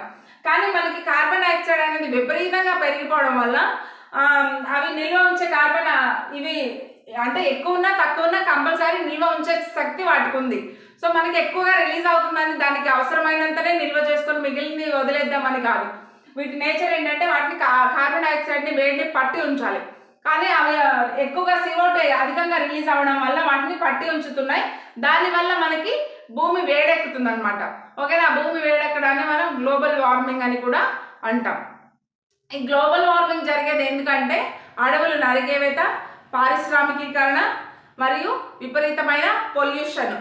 S1: కానీ మనకి కార్బన్ డైఆక్సైడ్ అనేది విపరీతంగా పెరిగిపోవడం వల్ల అవి నిల్వ ఉంచే ఇవి అంటే ఎక్కువ ఉన్నా తక్కువ ఉన్నా కంపల్సరీ నిల్వ ఉంచే శక్తి వాటికి ఉంది. సో మనకి ఎక్కువగా రిలీజ్ అవుతుందని దానికి అవసరమైనంతనే నిల్వ చేసుకొని మిగిలింది వదిలేద్దామని కాదు. వీటి నేచర్ ఏంటంటే వాటిని కార్బన్ డైఆక్సైడ్ని వేడిని పట్టి ఉంచాలి. కానీ అవి ఎక్కువగా CO2 అధికంగా రిలీజ్ అవ్వడం వల్ల వాటిని పట్టి ఉంచుతున్నాయి. దానివల్ల మనకి భూమి వేడెక్కుతుంది అనమాట. ఓకేనా? భూమి వేడెక్కడాన్ని మనం గ్లోబల్ వార్మింగ్ అని కూడా అంటాం. ఈ గ్లోబల్ వార్మింగ్ జరిగేది ఎందుకంటే అడవులు నరికేవేత, పారిశ్రామికీకరణ మరియు విపరీతమైన పొల్యూషన్.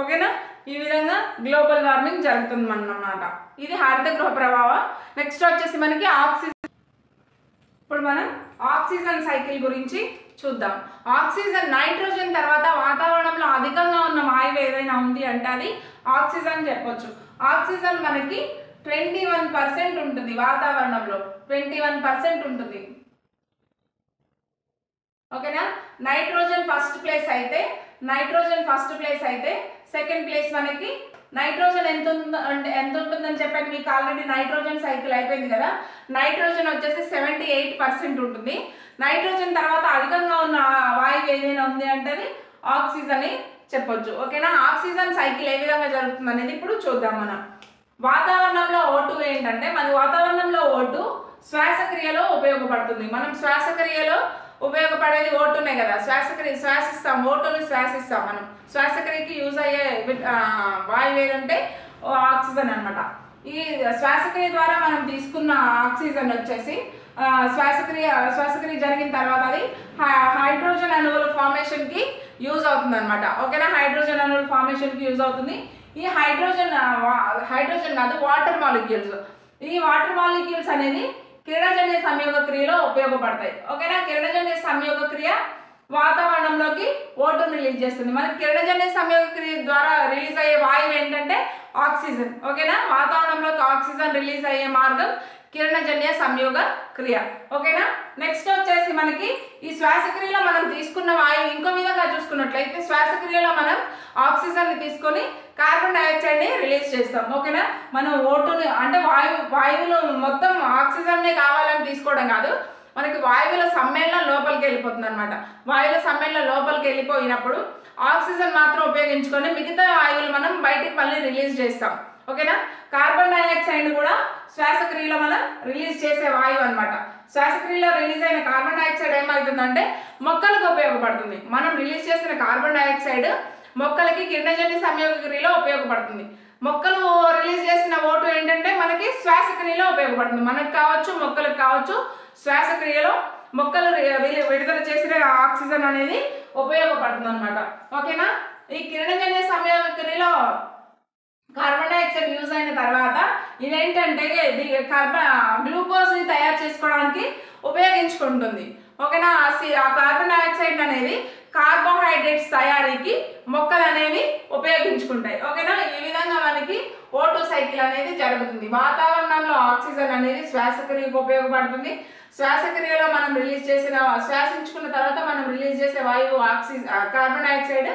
S1: ఓకేనా? ఈ విధంగా గ్లోబల్ వార్మింగ్ జరుగుతుంది అన్నమాట. ఇది హరిత గృహ ప్రభావం. నెక్స్ట్ వచ్చేసి మనకి ఇప్పుడు మనం ఆక్సిజన్ సైకిల్ గురించి చూద్దాం. ఆక్సిజన్ నైట్రోజన్ తర్వాత వాతావరణంలో అధికంగా ఉన్న వాయువు ఏదైనా ఉంది అంటే అది ఆక్సిజన్ చెప్పొచ్చు. ఆక్సిజన్ మనకి 21% ఉంటుంది, వాతావరణంలో 21% ఉంటుంది. ఓకేనా. నైట్రోజన్ ఫస్ట్ ప్లేస్ అయితే సెకండ్ ప్లేస్ మనకి నైట్రోజన్ ఎంత ఉంటుందని చెప్పాను మీకు ఆల్రెడీ. నైట్రోజన్ సైకిల్ అయిపోయింది కదా. నైట్రోజన్ వచ్చేసి 78% ఉంటుంది. నైట్రోజన్ తర్వాత అధికంగా ఉన్న వాయువు ఏదైనా ఉంది అంటే అది ఆక్సిజన్ అని చెప్పొచ్చు. ఓకేనా. ఆక్సిజన్ సైకిల్ ఏ విధంగా జరుగుతుంది అనేది ఇప్పుడు చూద్దాం మనం. వాతావరణంలో O2 ఏంటంటే మన వాతావరణంలో O2 శ్వాసక్రియలో ఉపయోగపడుతుంది. మనం శ్వాసక్రియలో ఉపయోగపడేది O2నే కదా. శ్వాసిస్తాం, O2ని శ్వాసిస్తాం. మనం శ్వాసక్రియకి యూజ్ అయ్యే వాయువు ఏదంటే ఆక్సిజన్ అనమాట. ఈ శ్వాసక్రియ ద్వారా మనం తీసుకున్న ఆక్సిజన్ వచ్చేసి శ్వాసక్రియ జరిగిన తర్వాత అది హైడ్రోజన్ అణువుల ఫార్మేషన్కి యూజ్ అవుతుంది అనమాట. ఓకేనా. హైడ్రోజన్ అణువుల ఫార్మేషన్కి యూజ్ అవుతుంది. ఈ హైడ్రోజన్ కాదు, వాటర్ మాలిక్యూల్స్. ఈ వాటర్ మాలిక్యూల్స్ అనేది కిరణజన్య సంయోగ క్రియలో ఉపయోగపడతాయి. ఓకేనా. కిరణజన్య సంయోగ క్రియ వాతావరణంలోకి O2ని రిలీజ్ చేస్తుంది. మనకి కిరణజన్య సంయోగ క్రియ ద్వారా రిలీజ్ అయ్యే వాయువు ఏంటంటే ఆక్సిజన్. ఓకేనా. వాతావరణంలోకి ఆక్సిజన్ రిలీజ్ అయ్యే మార్గం కిరణజన్య సంయోగ క్రియ. ఓకేనా. నెక్స్ట్ వచ్చేసి మనకి ఈ శ్వాసక్రియలో మనం తీసుకున్న వాయువు ఇంకో విధంగా చూసుకున్నట్లయితే శ్వాసక్రియలో మనం ఆక్సిజన్ని తీసుకొని కార్బన్ డైఆక్సైడ్ని రిలీజ్ చేస్తాం. ఓకేనా. మనం O2ని అంటే వాయువులు మొత్తం ఆక్సిజన్నే కావాలని తీసుకోవడం కాదు, మనకి వాయువుల సమ్మేళనం లోపలికి వెళ్ళిపోతుంది అనమాట. వాయువుల సమ్మేళనం లోపలికి వెళ్ళిపోయినప్పుడు ఆక్సిజన్ మాత్రం ఉపయోగించుకొని మిగతా వాయువులు మనం బయటికి మళ్ళీ రిలీజ్ చేస్తాం. ఓకేనా. కార్బన్ డైఆక్సైడ్ కూడా శ్వాసక్రియలో మనం రిలీజ్ చేసే వాయువు అనమాట. శ్వాసక్రియలో రిలీజ్ అయిన కార్బన్ డైఆక్సైడ్ ఏమవుతుందంటే మొక్కలకు ఉపయోగపడుతుంది. మనం రిలీజ్ చేసిన కార్బన్ డైఆక్సైడ్ మొక్కలకి కిరణజన్య సంయోగ క్రియలో ఉపయోగపడుతుంది. మొక్కలు రిలీజ్ చేసిన O2 ఏంటంటే మనకి శ్వాసక్రియలో ఉపయోగపడుతుంది. మనకు కావచ్చు, మొక్కలకు కావచ్చు, శ్వాసక్రియలో మొక్కలు విడుదల చేసిన ఆక్సిజన్ అనేది ఉపయోగపడుతుంది అనమాట. ఓకేనా. ఈ కిరణజన్య సంయోగ క్రియలో కార్బన్ డైఆక్సైడ్ యూజ్ అయిన తర్వాత ఇదేంటంటే గ్లూకోజ్ని తయారు చేసుకోవడానికి ఉపయోగించుకుంటుంది. ఓకేనా. ఆ కార్బన్ డైఆక్సైడ్ అనేది కార్బోహైడ్రేట్స్ తయారీకి మొక్కలు అనేవి ఉపయోగించుకుంటాయి. ఓకేనా. ఈ విధంగా మనకి O2 సైకిల్ అనేది జరుగుతుంది. వాతావరణంలో ఆక్సిజన్ అనేది శ్వాసక్రియకు ఉపయోగపడుతుంది. శ్వాసక్రియలో మనం శ్వాసించుకున్న తర్వాత మనం రిలీజ్ చేసే వాయువు కార్బన్ డైఆక్సైడ్.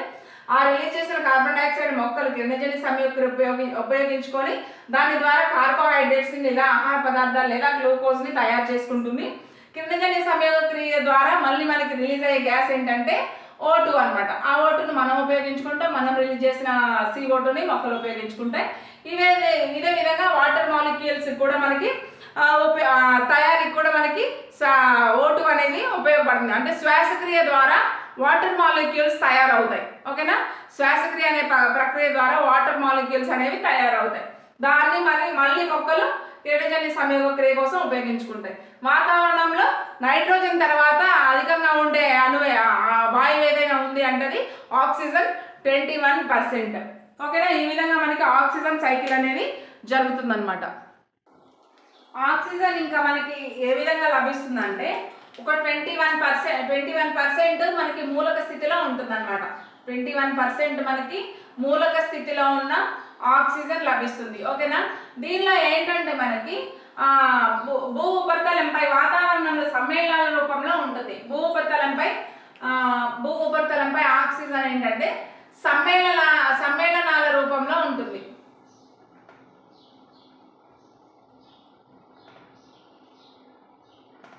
S1: ఆ రిలీజ్ చేసిన కార్బన్ డైఆక్సైడ్ మొక్కలు కిరణజన్య సంయోగక్రియ ఉపయోగించుకొని దాని ద్వారా కార్బోహైడ్రేట్స్ని లేదా ఆహార పదార్థాలు లేదా గ్లూకోజ్ని తయారు చేసుకుంటుంది. కిరణజన్య సంయోగ క్రియ ద్వారా మళ్ళీ మనకి రిలీజ్ అయ్యే గ్యాస్ ఏంటంటే O2 అనమాట. ఆ O2ని మనం ఉపయోగించుకుంటాం, మనం రిలీజ్ చేసిన CO2ని మొక్కలు ఉపయోగించుకుంటాయి. ఇదే విధంగా వాటర్ మాలిక్యూల్స్ కూడా మనకి తయారీకి కూడా మనకి O2 అనేది ఉపయోగపడుతుంది. అంటే శ్వాసక్రియ ద్వారా వాటర్ మాలిక్యూల్స్ తయారవుతాయి. ఓకేనా. శ్వాసక్రియ అనే ప్రక్రియ ద్వారా వాటర్ మాలిక్యూల్స్ అనేవి తయారవుతాయి. దాన్ని మళ్ళీ మొక్కలు కిరణజన్య సంయోగ క్రియ కోసం ఉపయోగించుకుంటాయి. వాతావరణంలో నైట్రోజన్ తర్వాత అధికంగా ఉండే వాయువు ఏదైనా ఉంది అంటే ఆక్సిజన్ 21%. ఓకేనా. ఈ విధంగా మనకి ఆక్సిజన్ సైకిల్ అనేది జరుగుతుందన్నమాట. ఆక్సిజన్ ఇంకా మనకి ఏ విధంగా లభిస్తుందంటే ఒక 21% మనకి మూలక స్థితిలో ఉంటుందన్నమాట. 21% మనకి మూలక స్థితిలో ఉన్న ఆక్సిజన్ లభిస్తుంది. ఓకేనా. దీనిలో ఏంటంటే మనకి భూ ఉపరితలంపై వాతావరణంలో సమ్మేళనాల రూపంలో ఉంటుంది. భూ ఉపరితలంపై ఆక్సిజన్ ఏంటంటే సమ్మేళనాల రూపంలో ఉంటుంది.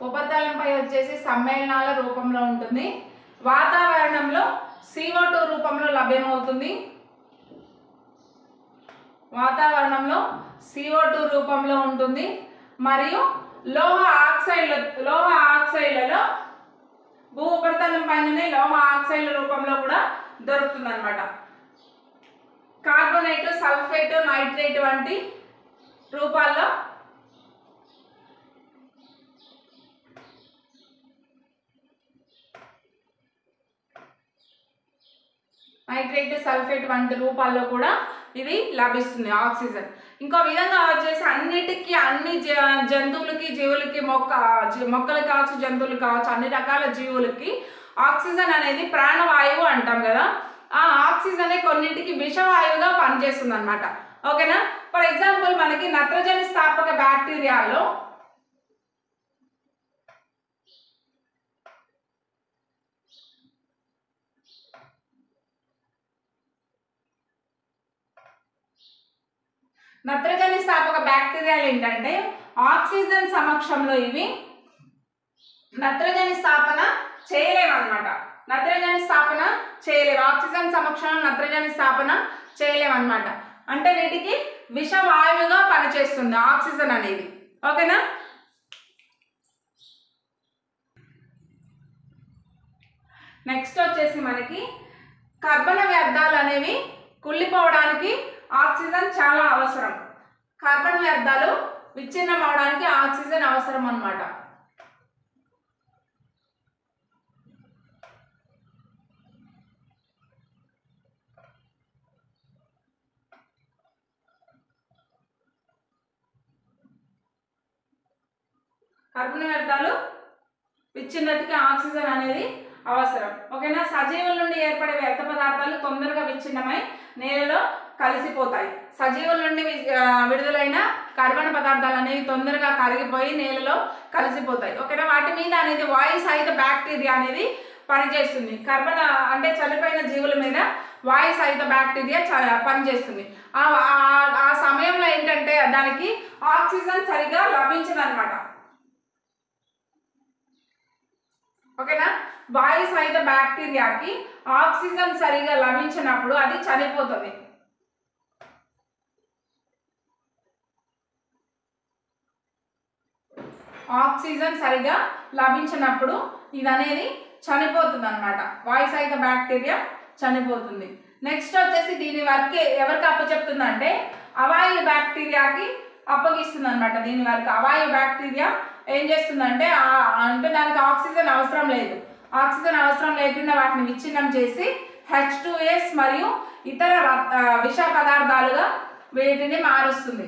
S1: ఉపరితలంపై వచ్చేసి సమ్మేళనాల రూపంలో ఉంటుంది. వాతావరణంలో CO2 రూపంలో లభ్యమవుతుంది. వాతావరణంలో CO2 రూపంలో ఉంటుంది. మరియు లోహ ఆక్సైడ్లలో భూ ఉపరితలం పైననే లోహ ఆక్సైడ్ల రూపంలో కూడా దొరుకుతుంది అనమాట. కార్బోనేట్, సల్ఫేట్, నైట్రేట్ వంటి రూపాల్లో నైట్రేట్, సల్ఫేట్ వంటి రూపాల్లో కూడా ఇది లభిస్తుంది ఆక్సిజన్. ఇంకో విధంగా వచ్చేసి అన్నిటికీ అన్ని జంతువులకి జీవులకి మొక్కలు కావచ్చు జంతువులు కావచ్చు అన్ని రకాల జీవులకి ఆక్సిజన్ అనేది ప్రాణవాయువు అంటాం కదా. ఆ ఆక్సిజన్ కొన్నింటికి విషవాయువుగా పనిచేస్తుంది అనమాట. ఓకేనా. ఫర్ ఎగ్జాంపుల్ మనకి నత్రజని స్థాపక బ్యాక్టీరియాలో నత్రజని స్థాపక బ్యాక్టీరియాలు ఏంటంటే ఆక్సిజన్ సమక్షంలో ఇవి నత్రజని స్థాపన చేయలేమన్నమాట. నత్రజని స్థాపన చేయలేవు. ఆక్సిజన్ సమక్షంలో నత్రజని స్థాపన చేయలేమన్నమాట. అంటే వీటికి విషవాయువుగా పనిచేస్తుంది ఆక్సిజన్ అనేది. ఓకేనా. నెక్స్ట్ వచ్చేసి మనకి కర్బన వ్యర్థాలు అనేవి కుళ్ళిపోవడానికి ఆక్సిజన్ చాలా అవసరం. కార్బన్ వ్యర్థాలు విచ్ఛిన్నం అవడానికి ఆక్సిజన్ అవసరం అన్నమాట. కార్బన్ వ్యర్థాలు విచ్ఛిన్నతికి ఆక్సిజన్ అనేది అవసరం. ఓకేనా. సజీవుల నుండి ఏర్పడే వ్యర్థ పదార్థాలు తొందరగా విచ్ఛిన్నమై నేలలో కలిసిపోతాయి. సజీవుల నుండి విడుదలైన కార్బన్ పదార్థాలు అనేవి తొందరగా కరిగిపోయి నేలలో కలిసిపోతాయి. ఓకేనా. వాటి మీద అనేది వాయు సహిత బ్యాక్టీరియా అనేది పనిచేస్తుంది. కార్బన్ అంటే చనిపోయిన జీవుల మీద వాయు సహిత బ్యాక్టీరియా పనిచేస్తుంది. ఆ సమయంలో ఏంటంటే దానికి ఆక్సిజన్ సరిగా లభించదన్నమాట. ఓకేనా. వాయు సహిత బ్యాక్టీరియాకి ఆక్సిజన్ సరిగా లభించినప్పుడు అది చనిపోతుంది. ఆక్సిజన్ సరిగా లభించినప్పుడు ఇది అనేది చనిపోతుంది అన్నమాట. వాయు సహిత బ్యాక్టీరియా చనిపోతుంది. నెక్స్ట్ వచ్చేసి దీని వర్క్ ఎవరికి అప్పచెప్తుందంటే అవాయు బ్యాక్టీరియాకి అప్పగిస్తుంది అనమాట. దీని వర్క్ అవాయు బ్యాక్టీరియా ఏం చేస్తుందంటే అంటే దానికి ఆక్సిజన్ అవసరం లేదు. ఆక్సిజన్ అవసరం లేకుండా వాటిని విచ్ఛిన్నం చేసి H2S మరియు ఇతర విష పదార్థాలుగా వీటిని మారుస్తుంది.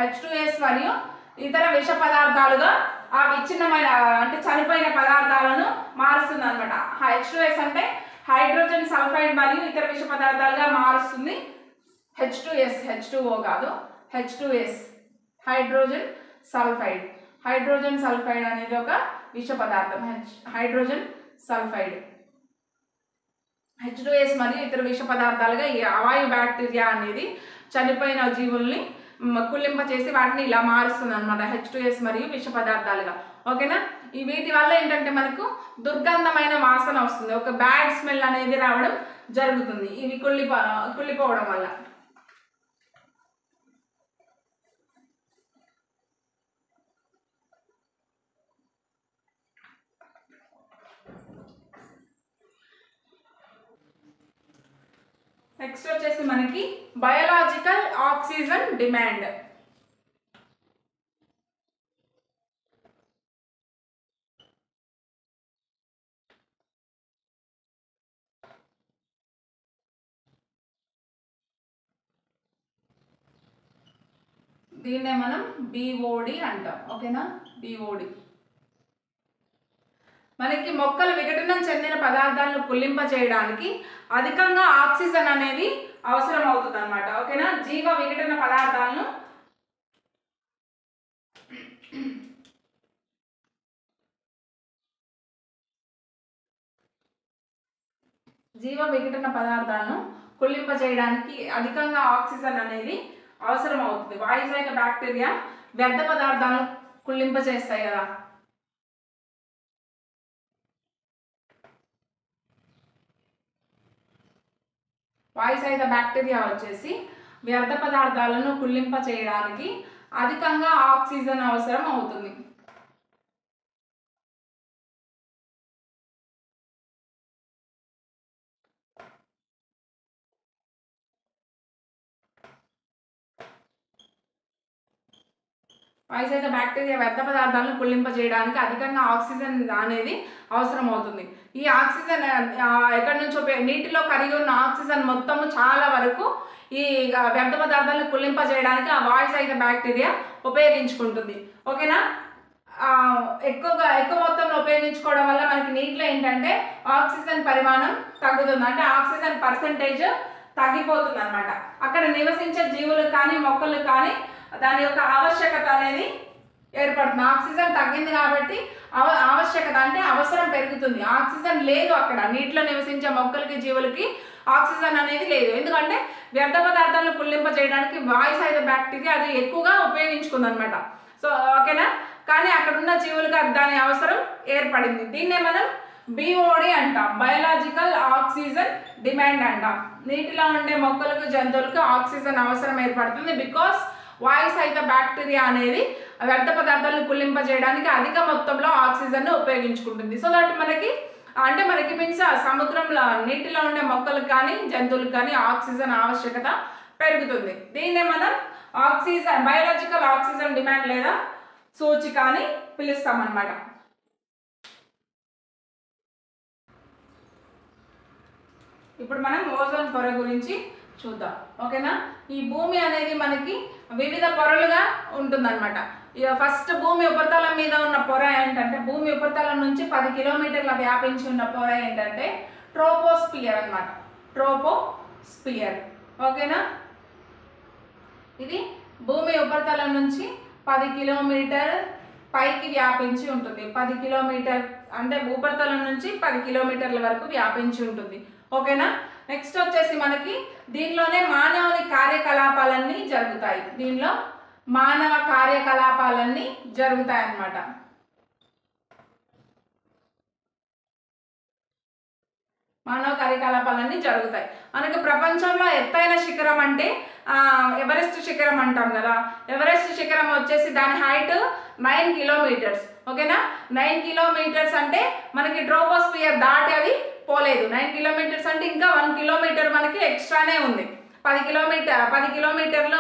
S1: H2S మరియు ఇతర విష పదార్థాలుగా ఆ విచ్ఛిన్నమైన అంటే చనిపోయిన పదార్థాలను మారుస్తుంది అనమాట. H2S అంటే హైడ్రోజన్ సల్ఫైడ్ మరియు ఇతర విష పదార్థాలుగా మారుస్తుంది. H2S H2O కాదు, H2S hydrogen sulphide. Hydrogen sulphide అనేది ఒక విష పదార్థం. హైడ్రోజన్ సల్ఫైడ్ H2S మరియు ఇతర విష పదార్థాలుగా ఈ అవాయు బ్యాక్టీరియా అనేది చనిపోయిన జీవుల్ని కుళ్ళింప చేసి వాటిని ఇలా మారుస్తుంది అనమాట. H2S మరియు విష పదార్థాలుగా. ఓకేనా. ఈ వీటి వల్ల ఏంటంటే మనకు దుర్గంధమైన వాసన వస్తుంది. ఒక బ్యాడ్ స్మెల్ అనేది రావడం జరుగుతుంది ఇవి కుళ్ళిపోవడం వల్ల. నెక్స్ట్ వచ్చేసి మనకి బయోలాజికల్ ఆక్సిజన్ డిమాండ్. దీన్నే మనం BOD అంటాం. ఓకేనా. BOD మనకి మొక్కలు విఘటనం చెందిన పదార్థాలను కుళ్ళింప చేయడానికి అధికంగా ఆక్సిజన్ అనేది అవసరం అవుతుంది అనమాట. ఓకేనా. జీవ విఘటన పదార్థాలను కుళ్ళింప చేయడానికి అధికంగా ఆక్సిజన్ అనేది అవసరం అవుతుంది. వాయు సహిత బ్యాక్టీరియా వ్యర్థ పదార్థాలను కుళ్ళింప చేస్తాయి కదా. వాయు సహిత బ్యాక్టీరియా వచ్చేసి వ్యర్థ పదార్థాలను కుళ్ళింప చేయడానికి అధికంగా ఆక్సిజన్ అవసరం అవుతుంది. వాయు సహిత బ్యాక్టీరియా వ్యర్థ పదార్థాలను కుళ్ళింపజేయడానికి అధికంగా ఆక్సిజన్ అనేది అవసరం అవుతుంది. ఈ ఆక్సిజన్ ఎక్కడి నుంచో నీటిలో కరిగి ఉన్న ఆక్సిజన్ మొత్తము చాలా వరకు ఈ వ్యర్థ పదార్థాలను కుళ్ళింపజేయడానికి ఆ వాయు సహిత బ్యాక్టీరియా ఉపయోగించుకుంటుంది. ఓకేనా? ఎక్కువ మొత్తంలో ఉపయోగించుకోవడం వల్ల మనకి నీటిలో ఏంటంటే ఆక్సిజన్ పరిమాణం తగ్గుతుంది, అంటే ఆక్సిజన్ పర్సెంటేజ్ తగ్గిపోతుంది అనమాట. అక్కడ నివసించే జీవులకు కానీ మొక్కలకు కానీ దాని యొక్క ఆవశ్యకత అనేది ఏర్పడుతుంది. ఆక్సిజన్ తగ్గింది కాబట్టి ఆవశ్యకత అంటే అవసరం పెరుగుతుంది. ఆక్సిజన్ లేదు అక్కడ, నీటిలో నివసించే మొక్కలకి జీవులకి ఆక్సిజన్ అనేది లేదు. ఎందుకంటే వ్యర్థ పదార్థాలను కుళ్ళింపజేయడానికి వాయు సహిత బ్యాక్టీరియా అది ఎక్కువగా ఉపయోగించుకుంది అనమాట. సో ఓకేనా? కానీ అక్కడ ఉన్న జీవులకు దాని అవసరం ఏర్పడింది. దీన్నే మనం BOD అంటాం, బయోలాజికల్ ఆక్సిజన్ డిమాండ్ అంటాం. నీటిలో ఉండే మొక్కలకు జంతువులకు ఆక్సిజన్ అవసరం ఏర్పడుతుంది బికాస్ వాయు సహిత బ్యాక్టీరియా అనేది వ్యర్థ పదార్థాలను కుళ్ళింపజేయడానికి అధిక మొత్తంలో ఆక్సిజన్ ఉపయోగించుకుంటుంది. సో దట్ మనకి మీన్స్ సముద్రంలో నీటిలో ఉండే మొక్కలకు కానీ జంతువులకు కానీ ఆక్సిజన్ ఆవశ్యకత పెరుగుతుంది. దీన్నే మనం ఆక్సిజన్ బయోలాజికల్ ఆక్సిజన్ డిమాండ్ లేదా సూచిక అని పిలుస్తాం అన్నమాట. ఇప్పుడు మనం ఓజోన్ పొర గురించి చూద్దాం. ఓకేనా? ఈ భూమి అనేది మనకి వివిధ పొరలుగా ఉంటుందన్నమాట. ఫస్ట్ భూమి ఉపరితలం మీద ఉన్న పొర ఏంటంటే, భూమి ఉపరితలం నుంచి 10 కిలోమీటర్ల వ్యాపించి ఉన్న పొర ఏంటంటే ట్రోపోస్పియర్ అన్నమాట. ట్రోపోస్పియర్. ఓకేనా? ఇది భూమి ఉపరితలం నుంచి 10 కిలోమీటర్ పైకి వ్యాపించి ఉంటుంది. 10 కిలోమీటర్ అంటే ఉపరితలం నుంచి 10 కిలోమీటర్ల వరకు వ్యాపించి ఉంటుంది. ఓకేనా? నెక్స్ట్ వచ్చేసి మనకి దీనిలోనే మానవుని కార్యకలాపాలన్నీ జరుగుతాయి. దీనిలో మానవ కార్యకలాపాలన్నీ జరుగుతాయి అన్నమాట. మానవ కార్యకలాపాలన్నీ జరుగుతాయి. మనకి ప్రపంచంలో ఎత్తైన శిఖరం అంటే ఎవరెస్ట్ శిఖరం అంటాం కదా. ఎవరెస్ట్ శిఖరం వచ్చేసి దాని హైట్ 9 కిలోమీటర్స్. ఓకేనా? 9 కిలోమీటర్స్ అంటే మనకి ట్రోపోస్పియర్ దాటి అది పోలేదు. 9 కిలోమీటర్స్ అంటే ఇంకా 1 కిలోమీటర్ మనకి ఎక్స్ట్రానే ఉంది. 10 కిలోమీటర్లు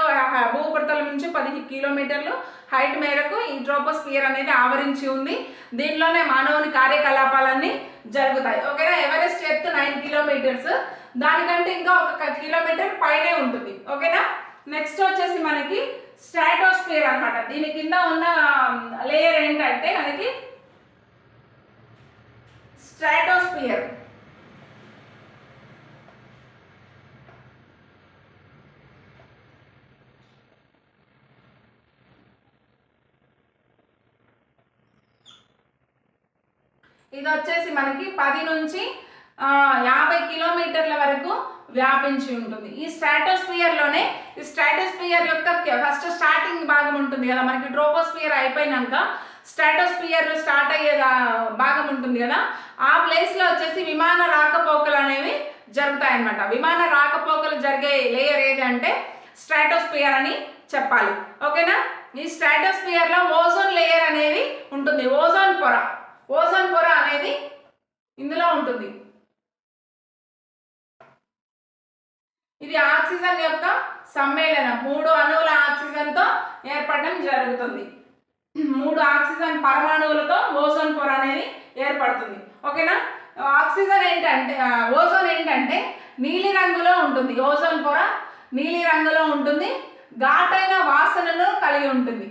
S1: భూపరితలం నుంచి 10 కిలోమీటర్లు హైట్ మేరకు ఈ ట్రోపోస్పియర్ అనేది ఆవరించి ఉంది. దీనిలోనే మానవుని కార్యకలాపాలన్నీ జరుగుతాయి. ఓకేనా? ఎవరెస్ట్ ఎత్తు 9 కిలోమీటర్స్, దానికంటే ఇంకా 1 కిలోమీటర్ పైనే ఉంటుంది. ఓకేనా? నెక్స్ట్ వచ్చేసి మనకి స్ట్రాటోస్ఫియర్ అన్నమాట. దీని కింద ఉన్న లేయర్ ఏంటంటే మనకి స్ట్రాటోస్ఫియర్. ఇది వచ్చేసి మనకి 10 నుంచి 50 కిలోమీటర్ల వరకు వ్యాపించి ఉంటుంది. ఈ స్ట్రాటోస్ఫియర్లోనే ఈ స్ట్రాటోస్ఫియర్ యొక్క ఫస్ట్ స్టార్టింగ్ భాగం ఉంటుంది కదా, మనకి ట్రోపోస్ఫియర్ అయిపోయినాక స్ట్రాటోస్ఫియర్ స్టార్ట్ అయ్యే భాగం ఉంటుంది కదా, ఆ ప్లేస్లో వచ్చేసి విమాన రాకపోకలు అనేవి జరుగుతాయి అన్నమాట. విమాన రాకపోకలు జరిగే లేయర్ ఏది అంటే స్ట్రాటోస్ఫియర్ అని చెప్పాలి. ఓకేనా? ఈ స్ట్రాటోస్ఫియర్లో ఓజోన్ లేయర్ అనేది ఉంటుంది. ఓజోన్ పొర అనేది ఇందులో ఉంటుంది. ఇది ఆక్సిజన్ యొక్క సమ్మేళనం. 3 అణువుల ఆక్సిజన్తో ఏర్పడడం జరుగుతుంది. 3 ఆక్సిజన్ పరమాణువులతో ఓజోన్ పొర అనేది ఏర్పడుతుంది. ఓకేనా? ఓజోన్ ఏంటంటే నీలి రంగులో ఉంటుంది. ఓజోన్ పొర నీలి రంగులో ఉంటుంది. ఘాటైన వాసనను కలిగి ఉంటుంది.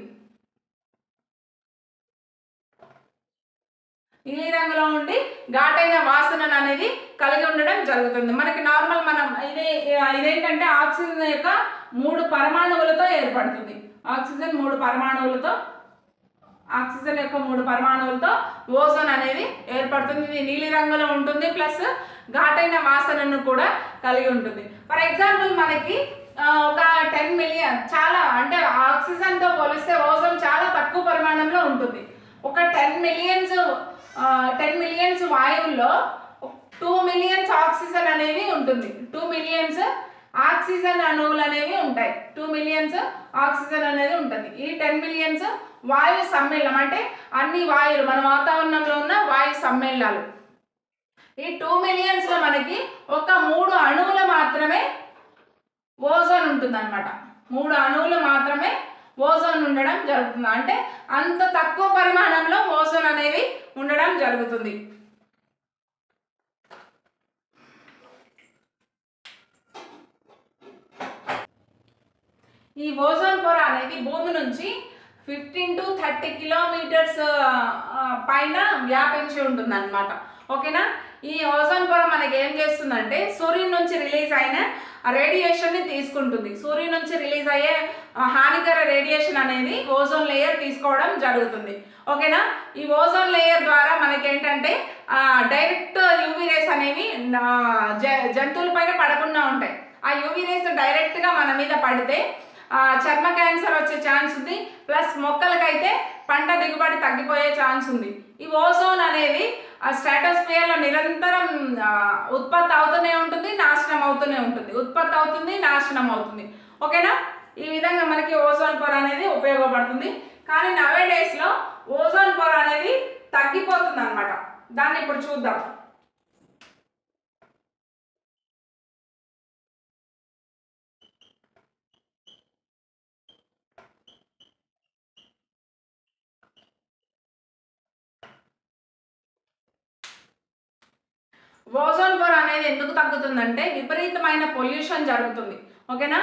S1: నీలి రంగులో ఉండి ఘాటైన వాసన అనేది కలిగి ఉండడం జరుగుతుంది. మనకి నార్మల్ ఇదేంటంటే ఆక్సిజన్ యొక్క 3 పరమాణువులతో ఏర్పడుతుంది. ఆక్సిజన్ యొక్క 3 పరమాణువులతో ఓజోన్ అనేది ఏర్పడుతుంది. ఇది నీలి రంగులో ఉంటుంది, ప్లస్ ఘాటైన వాసనను కూడా కలిగి ఉంటుంది. ఫర్ ఎగ్జాంపుల్ మనకి ఒక 10 మిలియన్ చాలా అంటే ఆక్సిజన్తో పోలిస్తే ఓజోన్ చాలా తక్కువ పరిమాణంలో ఉంటుంది. ఒక 10 మిలియన్స్ వాయువుల్లో 2 మిలియన్స్ ఆక్సిజన్ అనేవి ఉంటుంది. 2 మిలియన్స్ ఆక్సిజన్ అణువులు అనేవి ఉంటాయి. 2 మిలియన్స్ ఆక్సిజన్ అనేది ఉంటుంది. ఈ 10 మిలియన్స్ వాయు సమ్మేళనం అంటే అన్ని వాయువులు మన వాతావరణంలో ఉన్న వాయు సమ్మేళనాలు. ఈ 2 మిలియన్స్లో మనకి ఒక 3 అణువులు మాత్రమే ఓజోన్ ఉంటుంది అనమాట. 3 అణువులు మాత్రమే ఓజోన్ ఉండడం జరుగుతుంది. అంటే అంత తక్కువ పరిమాణంలో ఓజోన్ అనేది ఉండడం జరుగుతుంది. ఈ ఓజోన్ పొర అనేది భూమి నుంచి 15 to 30 కిలోమీటర్స్ పైన వ్యాపించి ఉంటుంది అనమాట. ఓకేనా. ఈ ఓజోన్ పొర మనకి ఏం చేస్తుందంటే సూర్యుని నుంచి రిలీజ్ అయిన రేడియేషన్ని తీసుకుంటుంది. సూర్యుని నుంచి రిలీజ్ అయ్యే హానికర రేడియేషన్ అనేది ఓజోన్ లేయర్ తీసుకోవడం జరుగుతుంది. ఓకేనా. ఈ ఓజోన్ లేయర్ ద్వారా మనకి ఏంటంటే డైరెక్ట్ యూవీ రేస్ అనేవి జంతువుల పైన పడకుండా ఉంటాయి. ఆ యూవీ రేస్ డైరెక్ట్గా మన మీద పడితే చర్మ క్యాన్సర్ వచ్చే ఛాన్స్ ఉంది. ప్లస్ మొక్కలకైతే పంట దిగుబడి తగ్గిపోయే ఛాన్స్ ఉంది. ఈ ఓజోన్ అనేది స్ట్రాటోస్ఫియర్లో నిరంతరం ఉత్పత్తి అవుతూనే ఉంటుంది, నాశనం అవుతూనే ఉంటుంది, ఉత్పత్తి అవుతుంది, నాశనం అవుతుంది. ఓకేనా. ఈ విధంగా మనకి ఓజోన్ పొర అనేది ఉపయోగపడుతుంది. కానీ నవే డేస్లో ఓజోన్ పొర అనేది తగ్గిపోతుంది అనమాట. దాన్ని ఇప్పుడు చూద్దాం. ఓజోన్ పొర అనేది ఎందుకు తగ్గుతుందంటే విపరీతమైన పొల్యూషన్ జరుగుతుంది. ఓకేనా.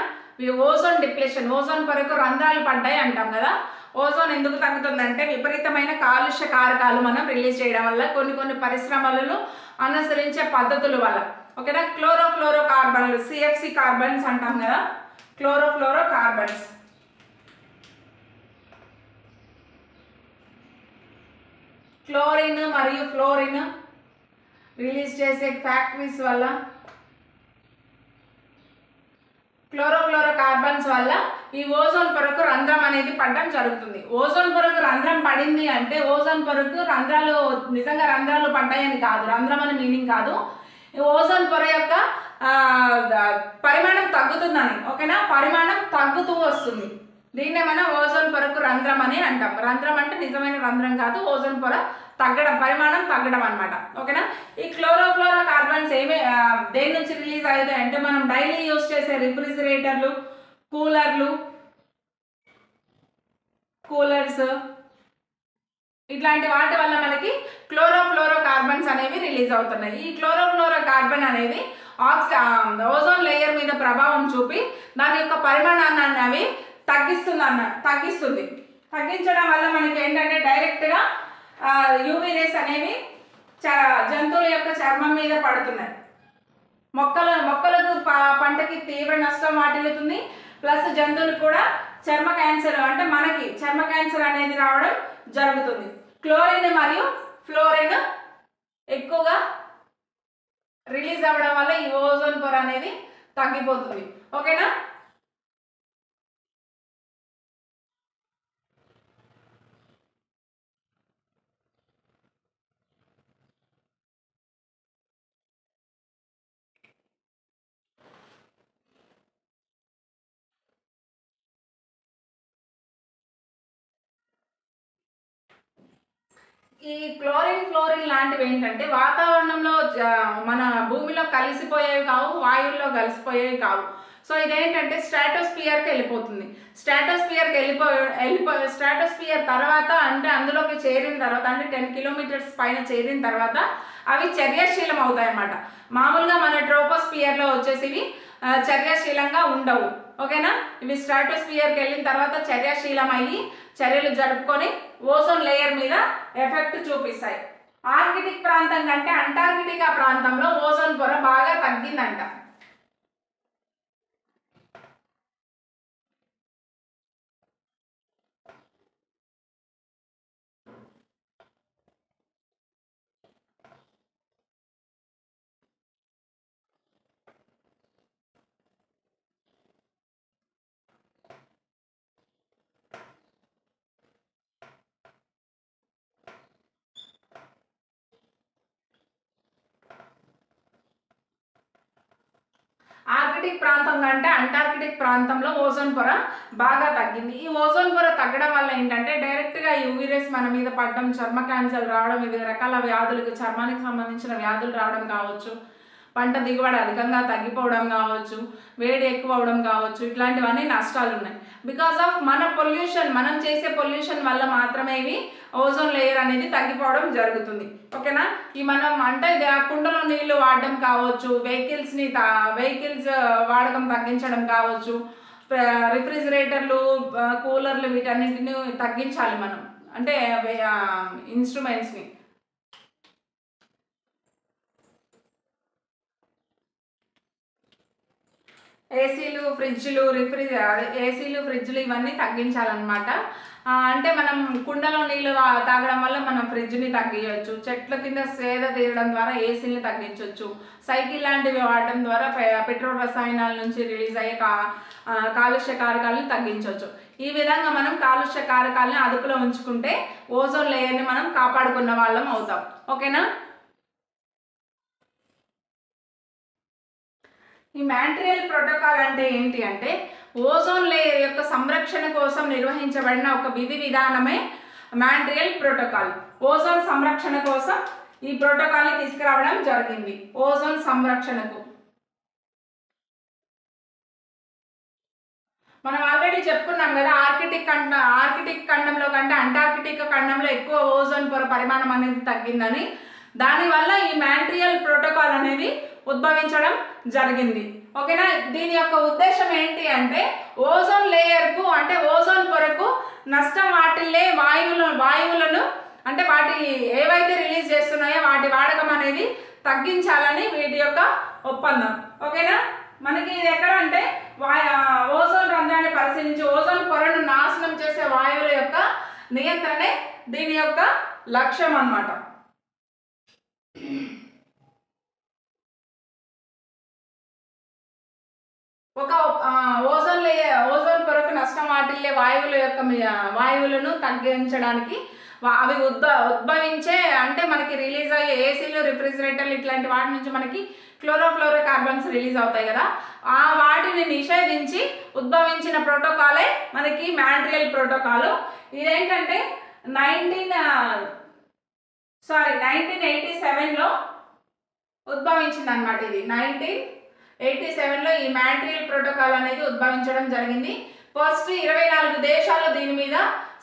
S1: ఓజోన్ డిప్లేషన్, ఓజోన్ పొరకు రంధ్రాలు పడ్డాయి అంటాం కదా. ఓజోన్ ఎందుకు తగ్గుతుందంటే విపరీతమైన కాలుష్య కారకాలు మనం రిలీజ్ చేయడం వల్ల, కొన్ని పరిశ్రమలను అనుసరించే పద్ధతుల వల్ల. ఓకేనా. క్లోరోఫ్లోరో కార్బన్లు, సిఎఫ్సి కార్బన్స్ అంటాం కదా, క్లోరోఫ్లోరో కార్బన్స్. క్లోరిన్ మరియు ఫ్లోరిన్ రిలీజ్ చేసే ఫ్యాక్టరీస్ వల్ల, క్లోరోఫ్లోరో కార్బన్స్ వల్ల ఈ ఓజోన్ పొరకు రంధ్రం అనేది పడడం జరుగుతుంది. ఓజోన్ పొరకు రంధ్రం పడింది అంటే ఓజోన్ పొరకు రంధ్రాలు నిజంగా రంధ్రాలు పడ్డాయని కాదు, రంధ్రం అని మీనింగ్ కాదు. ఈ ఓజోన్ పొర యొక్క పరిమాణం తగ్గుతుందని. ఓకేనా. పరిమాణం తగ్గుతూ వస్తుంది. దీన్నే మనం ఓజోన్ పొరకు రంధ్రం అని అంటాం. రంధ్రం అంటే నిజమైన రంధ్రం కాదు, ఓజోన్ పొర తగ్గడం, పరిమాణం తగ్గడం అనమాట. ఓకేనా. ఈ క్లోరోఫ్లోరో కార్బన్స్ దేని నుంచి రిలీజ్ అవుతాయి అంటే మనం డైలీ యూజ్ చేసే రిఫ్రిజిరేటర్లు, కూలర్స్ ఇట్లాంటి వాటి వల్ల మనకి క్లోరోఫ్లోరో కార్బన్స్ అనేవి రిలీజ్ అవుతున్నాయి. ఈ క్లోరోఫ్లోరో కార్బన్ అనేది ఓజోన్ లేయర్ మీద ప్రభావం చూపి దాని యొక్క పరిమాణాన్ని అవి తగ్గిస్తుంది. తగ్గించడం వల్ల మనకి ఏంటంటే డైరెక్ట్గా యూవీ రేస్ అనేవి జంతువుల యొక్క చర్మం మీద పడుతున్నాయి. మొక్కలకు పంటకి తీవ్ర నష్టం వాటిల్లుతుంది. ప్లస్ జంతువులకు కూడా చర్మ క్యాన్సర్, అంటే మనకి చర్మ క్యాన్సర్ అనేది రావడం జరుగుతుంది. క్లోరిన్ మరియు ఫ్లోరిన్ ఎక్కువగా రిలీజ్ అవ్వడం వల్ల ఈ ఓజోన్ పొర అనేది తగ్గిపోతుంది. ఓకేనా. ఈ ఫ్లోరిన్ లాంటివి ఏంటంటే వాతావరణంలో మన భూమిలో కలిసిపోయేవి కావు, వాయువుల్లో కలిసిపోయేవి కావు. సో ఇదేంటంటే స్ట్రాటోస్ఫియర్కి వెళ్ళిపోతుంది. స్ట్రాటోస్ఫియర్ తర్వాత అంటే అందులోకి చేరిన తర్వాత అంటే 10 కిలోమీటర్స్ పైన చేరిన తర్వాత అవి చర్యాశీలం అవుతాయి అన్నమాట. మామూలుగా మన ట్రోపోస్ఫియర్లో వచ్చేసి ఇవి చర్యాశీలంగా ఉండవు. ఓకేనా. ఇవి స్ట్రాటోస్ఫియర్కి వెళ్ళిన తర్వాత చర్యాశీలం అయ్యి చర్యలు జరుపుకొని ఓజోన్ లేయర్ మీద ఎఫెక్ట్ చూపిస్తాయి. ఆర్కిటిక్ ప్రాంతం కంటే అంటార్కిటికా ప్రాంతంలో ఓజోన్ పొర బాగా తగ్గిందంట. ఆర్కిటిక్ ప్రాంతం కంటే అంటార్కిటిక్ ప్రాంతంలో ఓజోన్ పొర బాగా తగ్గింది. ఈ ఓజోన్ పొర తగ్గడం వల్ల ఏంటంటే డైరెక్ట్గా యూవీ రేస్ మన మీద పడడం, చర్మ క్యాన్సర్ రావడం, వివిధ రకాల వ్యాధులకు చర్మానికి సంబంధించిన వ్యాధులు రావడం కావచ్చు, పంట దిగుబడి అధికంగా తగ్గిపోవడం కావచ్చు, వేడి ఎక్కువ అవడం కావచ్చు, ఇట్లాంటివన్నీ నష్టాలు ఉన్నాయి. బికాస్ ఆఫ్ మన పొల్యూషన్, మనం చేసే పొల్యూషన్ వల్ల మాత్రమే ఇవి ఓజోన్ లేయర్ అనేది తగ్గిపోవడం జరుగుతుంది. ఓకేనా. ఈ మనం అంటే కుండలో నీళ్లు వాడడం కావచ్చు, వెహికల్స్ వాడకం తగ్గించడం కావచ్చు, రిఫ్రిజిరేటర్లు, కూలర్లు, వీటన్నింటిని తగ్గించాలి మనం, అంటే ఇన్స్ట్రుమెంట్స్ని. ఏసీలు, ఫ్రిడ్జ్లు ఇవన్నీ తగ్గించాలన్నమాట. అంటే మనం కుండలో నీళ్ళు తాగడం వల్ల మనం ఫ్రిడ్జ్ని తగ్గించవచ్చు, చెట్ల కింద సేద తీయడం ద్వారా ఏసీని తగ్గించవచ్చు, సైకిల్ లాంటివి వాడడం ద్వారా పెట్రోల్ రసాయనాల నుంచి రిలీజ్ అయ్యే కాలుష్య కారకాలను తగ్గించవచ్చు. ఈ విధంగా మనం కాలుష్య కారకాలను అదుపులో ఉంచుకుంటే ఓజోన్ లేయర్ని మనం కాపాడుకున్న వాళ్ళం అవుతాం. ఓకేనా. ఈ మాంట్రియల్ ప్రోటోకాల్ అంటే ఏంటి అంటే ఓజోన్ లేయర్ యొక్క సంరక్షణ కోసం నిర్వహించబడిన ఒక విధి విధానమే మాంట్రియల్ ప్రోటోకాల్. ఓజోన్ సంరక్షణ కోసం ఈ ప్రోటోకాల్ని తీసుకురావడం జరిగింది. ఓజోన్ సంరక్షణకు మనం ఆల్రెడీ చెప్పుకున్నాం కదా, ఆర్కిటిక్ ఖండంలో కంటే అంటార్కిటిక్ ఖండంలో ఎక్కువ ఓజోన్ పొర పరిమాణం అనేది తగ్గిందని. దానివల్ల ఈ మాంట్రియల్ ప్రోటోకాల్ అనేది ఉద్భవించడం జరిగింది. ఓకేనా. దీని యొక్క ఉద్దేశం ఏంటి అంటే ఓజోన్ లేయర్కు అంటే ఓజోన్ పొరకు నష్టం వాటిల్లే వాయువులను అంటే వాటి ఏవైతే రిలీజ్ చేస్తున్నాయో వాటి వాడకం అనేది తగ్గించాలని వీటి యొక్క ఒప్పందం. ఓకేనా. మనకి ఇది ఎక్కడ అంటే ఓజోన్ రంధ్రాన్ని పరిశీలించి ఓజోన్ పొరను నాశనం చేసే వాయువుల యొక్క నియంత్రణే దీని యొక్క లక్ష్యం అన్నమాట. ఒక ఓజోన్ పొరకు నష్టం వాటిల్లే వాయువులను తగ్గించడానికి అవి ఉద్భవించే అంటే మనకి రిలీజ్ అయ్యే ఏసీలు, రిఫ్రిజిరేటర్లు ఇట్లాంటి వాటి నుంచి మనకి క్లోరోఫ్లోరో కార్బన్స్ రిలీజ్ అవుతాయి కదా, ఆ వాటిని నిషేధించి ఉద్భవించిన ప్రోటోకాలే మనకి మాంట్రియల్ ప్రోటోకాల్. ఇదేంటంటే 1987లో ఉద్భవించింది అనమాట. ఇది 1987లో ఈ మాంట్రియల్ ప్రోటోకాల్ అనేది ఉద్భవించడం జరిగింది. ఫస్ట్ 24 దేశాలు దీని మీద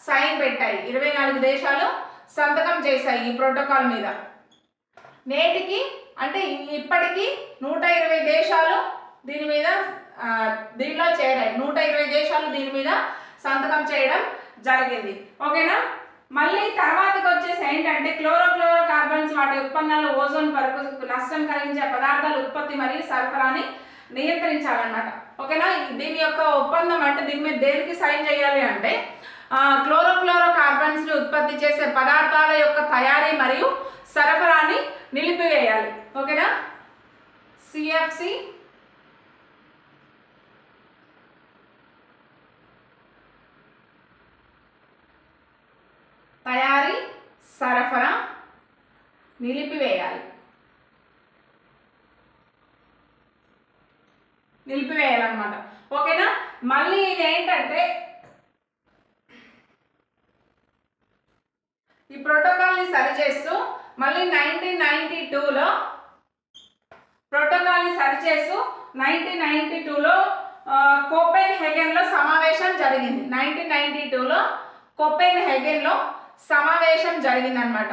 S1: సైన్ పెట్టాయి, 24 దేశాలు సంతకం చేశాయి ఈ ప్రోటోకాల్ మీద. నేటికి అంటే ఇప్పటికీ 120 దేశాలు దీనిలో చేరాయి, 120 దేశాలు దీని మీద సంతకం చేయడం జరిగింది. ఓకేనా. మళ్ళీ తర్వాతకి వచ్చేసి ఏంటంటే క్లోరోఫ్లోరో కార్బన్స్ వాటి ఉత్పన్నాలు ఓజోన్ పొరకు నష్టం కలిగించే పదార్థాల ఉత్పత్తి మరియు సరఫరాని నియంత్రించాలన్నమాట. ఓకేనా. దీని యొక్క ఒప్పందం అంటే దీని మీద దేనికి సైన్ చేయాలి అంటే క్లోరోఫ్లోరో కార్బన్స్ ని ఉత్పత్తి చేసే పదార్థాల యొక్క తయారీ మరియు సరఫరాని నిలిపివేయాలి. ఓకేనా. CFC తయారీ, సరఫరా నిలిపివేయాలన్నమాట. ఓకేనా. మళ్ళీ ఇది ఏంటంటే ఈ ప్రోటోకాల్ని సరిచేస్తూ మళ్ళీ 1992లో కోపెన్హేగన్లో సమావేశం జరిగింది. 1992లో కోపెన్హేగన్లో సమావేశం జరిగిందనమాట.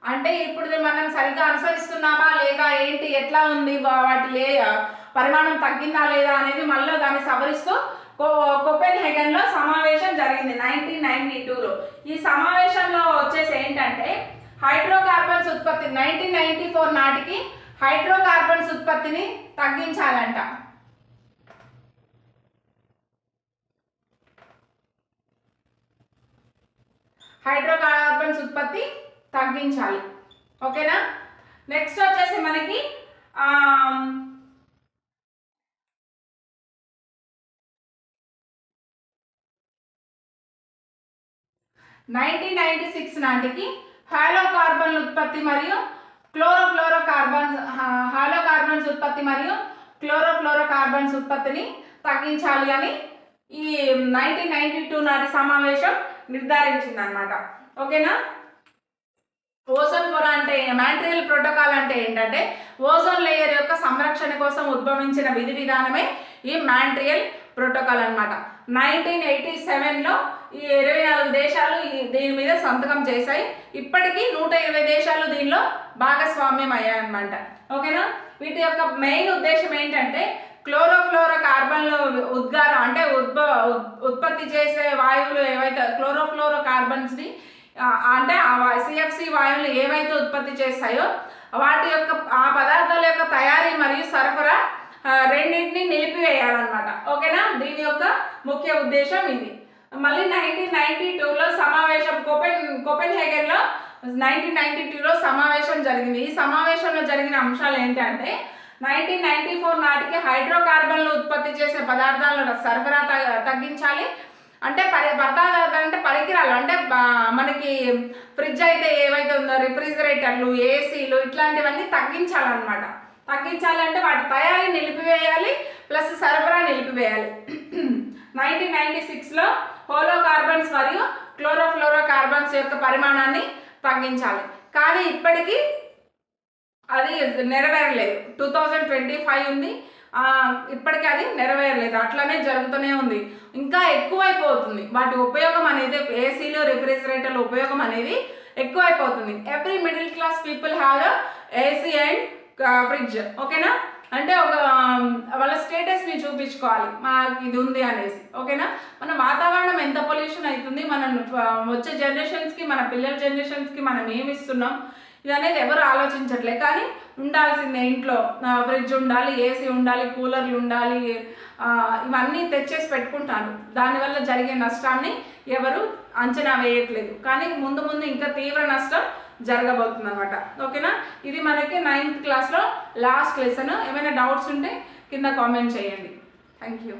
S1: అంటే ఇప్పుడు మనం సరిగ్గా అనుసరిస్తున్నామా లేదా, ఏంటి, ఎట్లా ఉంది, వాటి పరిమాణం తగ్గిందా లేదా అనేది మళ్ళీ దాన్ని సవరిస్తూ కోపెన్హేగన్లో సమావేశం జరిగింది 1992లో. ఈ సమావేశంలో వచ్చేసి ఏంటంటే హైడ్రోకార్బన్స్ ఉత్పత్తి 1994 నాటికి హైడ్రోకార్బన్స్ ఉత్పత్తిని తగ్గించాలంట. హైడ్రోకార్బన్స్ ఉత్పత్తి తగ్గించాలి. ఓకేనా. నెక్స్ట్ వచ్చేసి మనకి 1996 నాటికి హాలోకార్బన్ ఉత్పత్తి మరియు క్లోరోఫ్లోరో కార్బన్స్ ఉత్పత్తిని తగ్గించాలి అని ఈ 1992 నాటి సమావేశం నిర్ధారించింది అన్నమాట. ఓకేనా. ఓజోన్ పొర అంటే మాంట్రియల్ ప్రోటోకాల్ అంటే ఏంటంటే ఓజోన్ లేయర్ యొక్క సంరక్షణ కోసం ఉద్భవించిన విధి విధానమే ఈ మాంట్రియల్ ప్రోటోకాల్ అనమాట. 1987లో ఈ 24 దేశాలు దీని మీద సంతకం చేశాయి. ఇప్పటికీ 120 దేశాలు దీనిలో భాగస్వామ్యం అయ్యాయన్నమాట. ఓకేనా. వీటి యొక్క మెయిన్ ఉద్దేశం ఏంటంటే క్లోరోఫ్లోరో కార్బన్లు ఉద్గారం అంటే ఉత్పత్తి చేసే వాయువులు ఏవైతే క్లోరోఫ్లోరో కార్బన్స్ని అంటే సిఎఫ్సి వాయువులు ఏవైతే ఉత్పత్తి చేస్తాయో వాటి యొక్క ఆ పదార్థాల యొక్క తయారీ మరియు సరఫరా రెండింటిని నిలిపివేయాలన్నమాట. ఓకేనా. దీని యొక్క ముఖ్య ఉద్దేశం ఇది. మళ్ళీ 1992లో సమావేశం కోపెన్హేగన్లో 1992లో సమావేశం జరిగింది. ఈ సమావేశంలో జరిగిన అంశాలు ఏంటంటే 1994 నాటికి హైడ్రోకార్బన్లు ఉత్పత్తి చేసే పదార్థాల సరఫరా తగ్గించాలి. అంటే పదార్థాలు అంటే పరికరాలు అంటే మనకి ఫ్రిడ్జ్ అయితే ఏవైతే ఉందో రిఫ్రిజిరేటర్లు, ఏసీలు ఇట్లాంటివన్నీ తగ్గించాలన్నమాట. తగ్గించాలంటే వాటి తయారీ నిలిపివేయాలి ప్లస్ సరఫరా నిలిపివేయాలి. 1996లో హోలో కార్బన్స్ మరియు క్లోరోఫ్లోరో కార్బన్స్ యొక్క పరిమాణాన్ని తగ్గించాలి. కానీ ఇప్పటికీ అది నెరవేరలేదు. 2025 ఉంది, ఇప్పటికీ అది నెరవేరలేదు. అట్లనే జరుగుతూనే ఉంది. ఇంకా ఎక్కువైపోతుంది వాటి ఉపయోగం అనేది. ఏసీలు, రిఫ్రిజిరేటర్ల ఉపయోగం అనేది ఎక్కువైపోతుంది. Every middle class people have AC and fridge. ఓకేనా. అంటే ఒక వాళ్ళ స్టేటస్ని చూపించుకోవాలి మాకు ఇది ఉంది అనేసి. ఓకేనా. మన వాతావరణం ఎంత పొల్యూషన్ అవుతుంది, మనం వచ్చే జనరేషన్స్కి మన పిల్లల జనరేషన్స్కి మనం ఏమి ఇస్తున్నాం ఇది అనేది ఎవరు ఆలోచించట్లే. కానీ ఉండాల్సిందే. ఇంట్లో ఫ్రిడ్జ్ ఉండాలి, ఏసీ ఉండాలి, కూలర్లు ఉండాలి, ఇవన్నీ తెచ్చేసి పెట్టుకుంటాను. దానివల్ల జరిగే నష్టాన్ని ఎవరు అంచనా వేయట్లేదు. కానీ ముందు ముందు ఇంకా తీవ్ర నష్టం జరగబోతుంది అనమాట. ఓకేనా. ఇది మనకి 9th క్లాస్లో లాస్ట్ లెసన్. ఏమైనా డౌట్స్ ఉంటే కింద కామెంట్ చేయండి. Thank you.